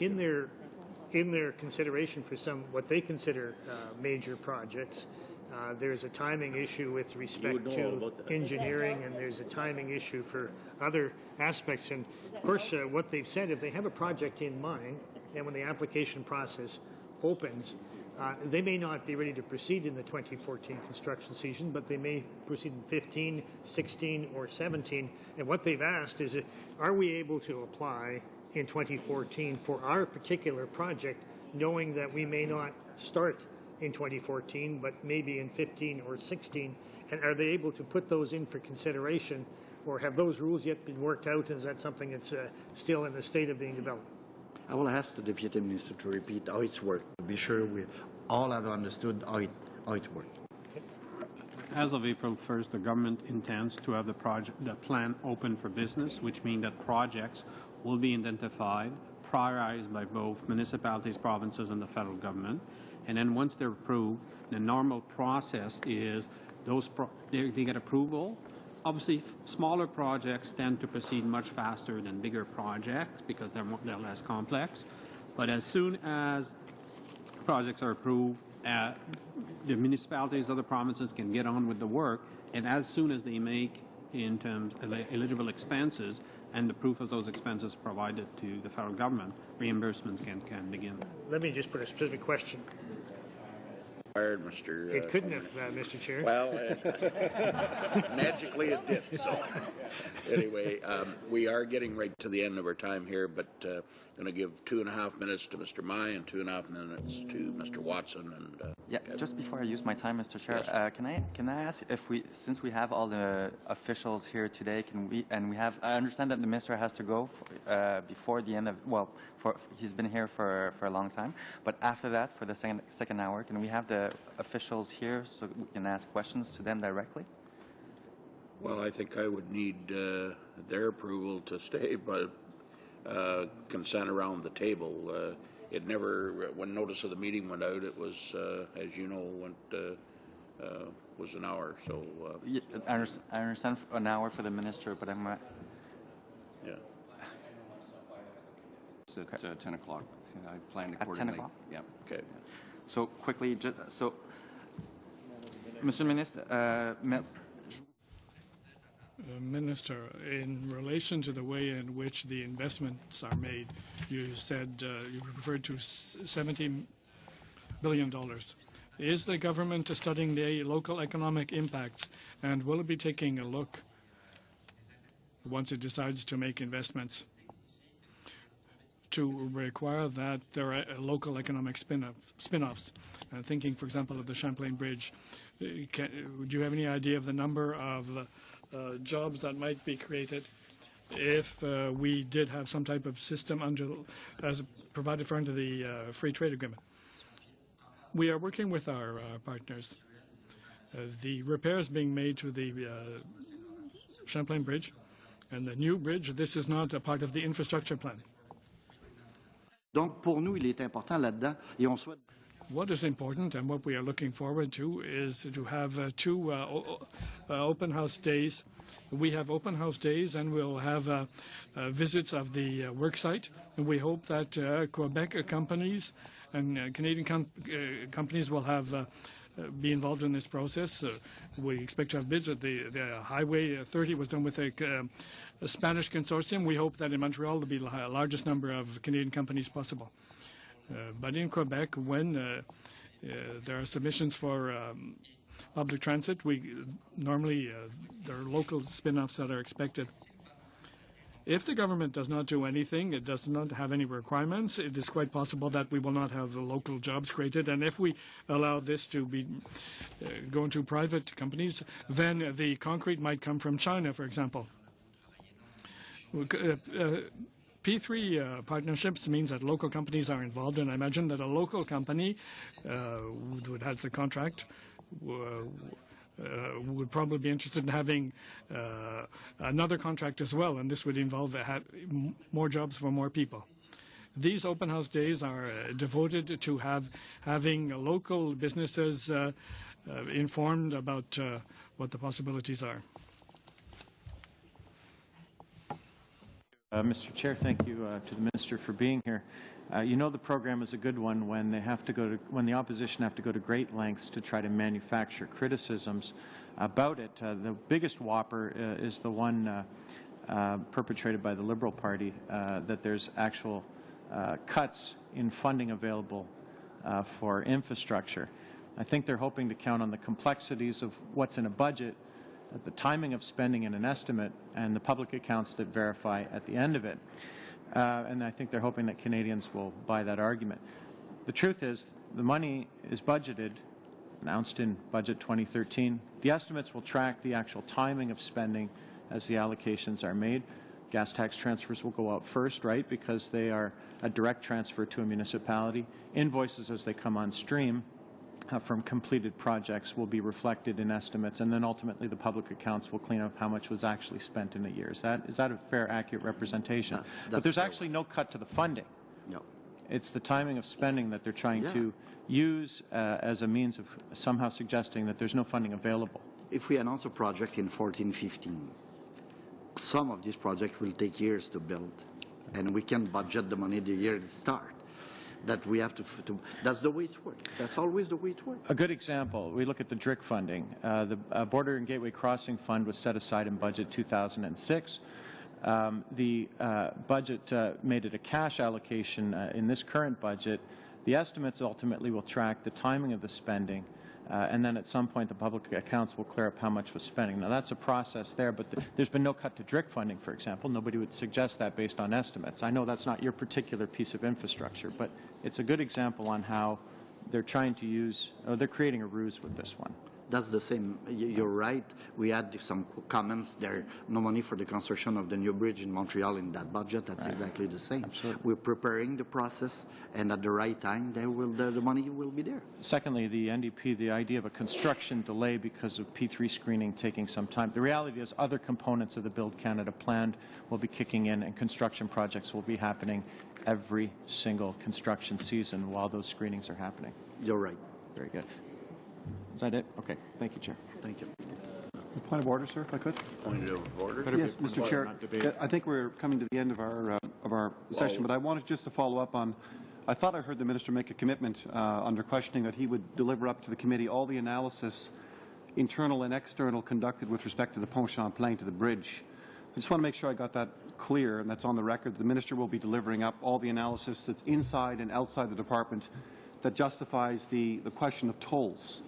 in their consideration for some what they consider major projects, there's a timing issue with respect to engineering, and there's a timing issue for other aspects. And of course, what they've said, if they have a project in mind, and when the application process opens, they may not be ready to proceed in the 2014 construction season, but they may proceed in 15, 16, or 17. And what they've asked is, are we able to apply in 2014 for our particular project, knowing that we may not start in 2014, but maybe in 15 or 16? And are they able to put those in for consideration, or have those rules yet been worked out? Is that something that's still in the state of being developed? I will ask the Deputy Minister to repeat how it's worked, to be sure we all have understood how it worked. As of April 1st, the government intends to have the plan open for business, which means that projects will be identified, prioritized by both municipalities, provinces, and the federal government. And then once they're approved, the normal process is they get approval. Obviously, smaller projects tend to proceed much faster than bigger projects because they're less complex. But as soon as projects are approved, the municipalities, other provinces can get on with the work, and as soon as they make in terms of eligible expenses and the proof of those expenses provided to the federal government, reimbursements can begin. Let me just put a specific question. Mr. It couldn't have, Mr. Chair. Well, magically it did. So anyway, we are getting right to the end of our time here, but going to give 2.5 minutes to Mr. Mai and 2.5 minutes to Mr. Watson. And yeah, just before I use my time, Mr. Chair, yes. Can I ask if since we have all the officials here today, I understand that the minister has to go before the end of, he's been here for a long time, but after that, for the second hour, can we have the officials here so we can ask questions to them directly? Well, I think I would need their approval to stay, but consent around the table. It never, when notice of the meeting went out, it was, as you know, was an hour. So yeah, I understand an hour for the minister, but I'm. Yeah. It's at 10 o'clock. I planned accordingly. At 10 o'clock? Yeah. Okay. So quickly, Monsieur le Ministre, Minister, in relation to the way in which the investments are made, you said you referred to $70 billion. Is the government studying the local economic impacts, and will it be taking a look once it decides to make investments to require that there are local economic spin-offs? Thinking, for example, of the Champlain Bridge. Do you have any idea of the number of jobs that might be created if we did have some type of system as provided for under the free trade agreement? We are working with our partners. The repairs being made to the Champlain Bridge and the new bridge, this is not a part of the infrastructure plan. Donc, pour nous, il est important là-dedans, et on souhaite. What is important and what we are looking forward to is to have 2 open house days. We have open house days, and we'll have visits of the work site. And we hope that Quebec companies and Canadian companies will have be involved in this process. We expect to have bids. The Highway 30 was done with a Spanish consortium. We hope that in Montreal there'll be the largest number of Canadian companies possible. But in Quebec, when there are submissions for public transit, normally there are local spin-offs that are expected. If the government does not do anything, it does not have any requirements, it is quite possible that we will not have local jobs created. And if we allow this to be go into private companies, then the concrete might come from China, for example. P3 partnerships means that local companies are involved, and I imagine that a local company who has a contract would probably be interested in having another contract as well, and this would involve more jobs for more people. These open house days are devoted to having local businesses informed about what the possibilities are. Mr. Chair, thank you to the Minister for being here. You know the program is a good one when they have to when the opposition have to go to great lengths to try to manufacture criticisms about it. The biggest whopper is the one perpetrated by the Liberal Party, that there's actual cuts in funding available for infrastructure. I think they're hoping to count on the complexities of what's in a budget, the timing of spending in an estimate, and the public accounts that verify at the end of it. And I think they're hoping that Canadians will buy that argument. The truth is, the money is budgeted, announced in Budget 2013. The estimates will track the actual timing of spending as the allocations are made. Gas tax transfers will go out first, right, because they are a direct transfer to a municipality. Invoices as they come on stream from completed projects will be reflected in estimates, and then ultimately the public accounts will clean up how much was actually spent in a year. Is that a fair, accurate representation? But there's actually no cut to the funding. No. It's the timing of spending that they're trying to use as a means of somehow suggesting that there's no funding available. If we announce a project in 14-15, some of these projects will take years to build, and we can budget the money the year it starts. That we have to that's the way it works. That's always the way it works. A good example, we look at the DRIC funding. The Border and Gateway Crossing Fund was set aside in Budget 2006. The budget made it a cash allocation in this current budget. The estimates ultimately will track the timing of the spending, and then at some point the public accounts will clear up how much was spending. Now that's a process there, but there's been no cut to DRIC funding, for example. Nobody would suggest that based on estimates. I know that's not your particular piece of infrastructure, but it's a good example on how they're trying to use, or they're creating a ruse with this one. That's the same. You're right. We had some comments there. No money for the construction of the new bridge in Montreal in that budget. That's exactly the same. Absolutely. We're preparing the process, and at the right time, the money will be there. Secondly, the NDP, the idea of a construction delay because of P3 screening taking some time. The reality is other components of the Build Canada plan will be kicking in, and construction projects will be happening every single construction season while those screenings are happening. You're right. Very good. Is that it? Okay. Thank you, Chair. Thank you. Point of order, sir, if I could. Point of order? Yes, Mr. Chair. I think we're coming to the end of our session, but I wanted just to follow up on, I thought I heard the Minister make a commitment under questioning that he would deliver up to the committee all the analysis, internal and external, conducted with respect to the Pont Champlain to the bridge. I just want to make sure I got that clear, and that's on the record. The Minister will be delivering up all the analysis that's inside and outside the department that justifies the question of tolls.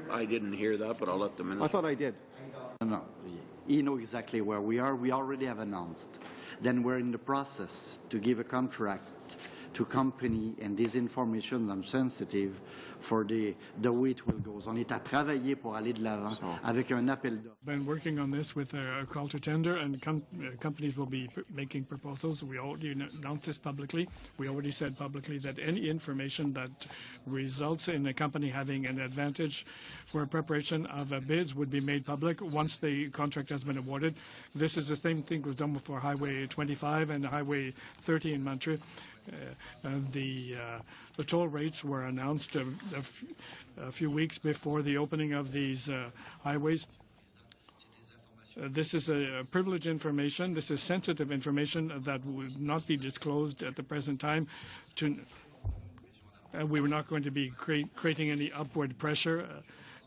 I didn't hear that, but I'll let the Minister. I thought I did. No, you know exactly where we are. We already have announced. Then we're in the process to give a contract to company, and this information is sensitive for the way it will go. On est à travailler pour aller de l'avant avec un appel d'offres. Been working on this with a call to tender, and companies will be making proposals. We already announced this publicly. We already said publicly that any information that results in a company having an advantage for preparation of bids would be made public once the contract has been awarded. This is the same thing was done before Highway 25 and Highway 30 in Montreal. The toll rates were announced a few weeks before the opening of these highways. This is a privileged information. This is sensitive information that would not be disclosed at the present time. We were not going to be creating any upward pressure.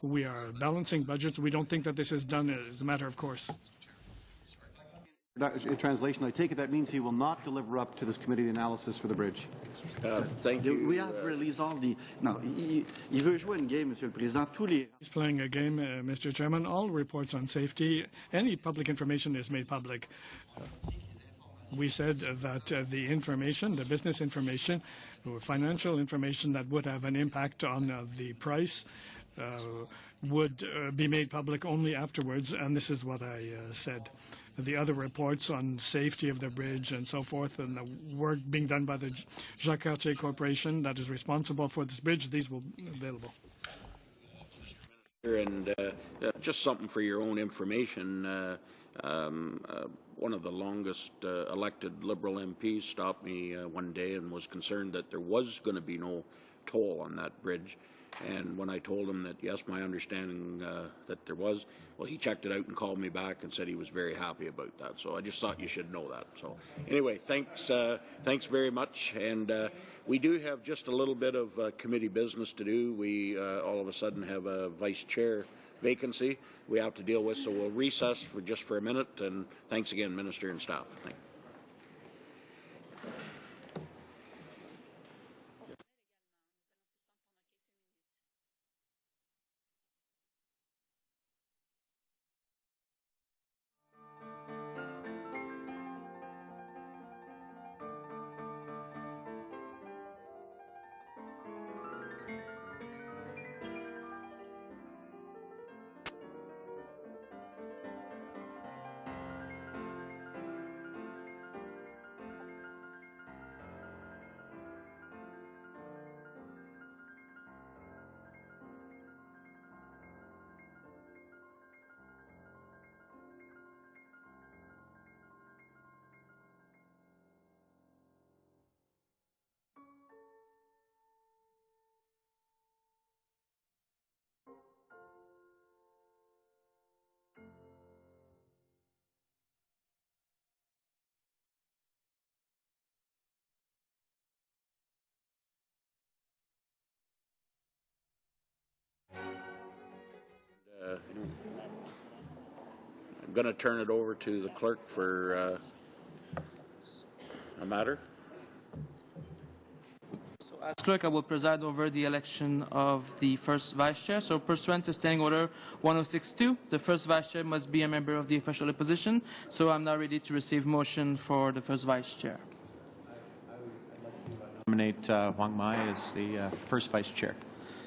We are balancing budgets. We don't think that this is done as a matter of course. In translation, I take it that means he will not deliver up to this committee the analysis for the bridge. Thank you. We have released all the... No, il veut jouer une game, Monsieur le Président. Tous les... He's playing a game, Mr. Chairman. All reports on safety, any public information is made public. We said that the information, the business information, or financial information that would have an impact on the price would be made public only afterwards, and this is what I said. The other reports on safety of the bridge and so forth, and the work being done by the Jacques Cartier Corporation that is responsible for this bridge, these will be available. And just something for your own information, one of the longest elected Liberal MPs stopped me one day and was concerned that there was going to be no toll on that bridge. And when I told him that, yes, my understanding that there was, well, he checked it out and called me back and said he was very happy about that. So I just thought you should know that. So anyway, thanks very much. And we do have just a little bit of committee business to do. We all of a sudden have a vice chair vacancy we have to deal with, so we'll recess for just for a minute. And thanks again, Minister and staff. Thank you. I'm going to turn it over to the clerk for a matter. So as clerk, I will preside over the election of the first vice chair. So pursuant to Standing Order 1062, the first vice chair must be a member of the official opposition. So I'm now ready to receive motion for the first vice chair. Nominate Wang Mai as the first vice chair.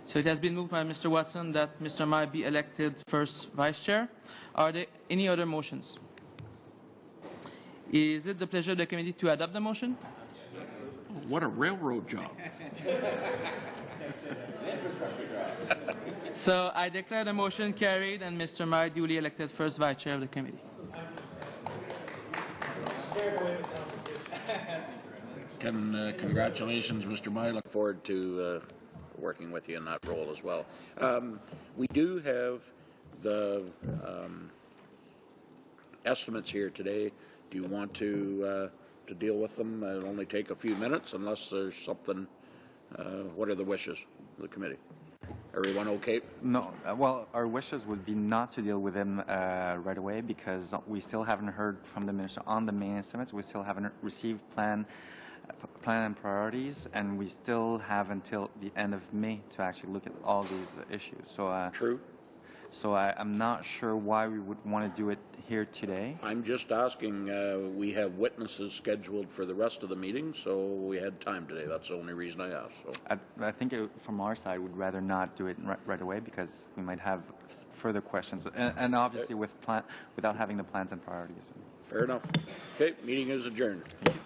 So it has been moved by Mr. Watson that Mr. Mai be elected first vice chair. Are there any other motions? Is it the pleasure of the committee to adopt the motion? What a railroad job. So I declare the motion carried and Mr. Mai duly elected first vice chair of the committee. Congratulations, Mr. Mai. Look forward to working with you in that role as well. We do have the estimates here today. Do you want to deal with them? It'll only take a few minutes unless there's something. What are the wishes of the committee? Everyone okay? No. Well, our wishes would be not to deal with them right away because we still haven't heard from the minister on the main estimates. We still haven't received plan and priorities, and we still have until the end of May to actually look at all these issues. So true. So I'm not sure why we would want to do it here today. I'm just asking. We have witnesses scheduled for the rest of the meeting, so we had time today. That's the only reason I asked. So. I think from our side, we'd rather not do it right away because we might have further questions, and obviously without having the plans and priorities. Fair enough. Okay, meeting is adjourned. Thank you.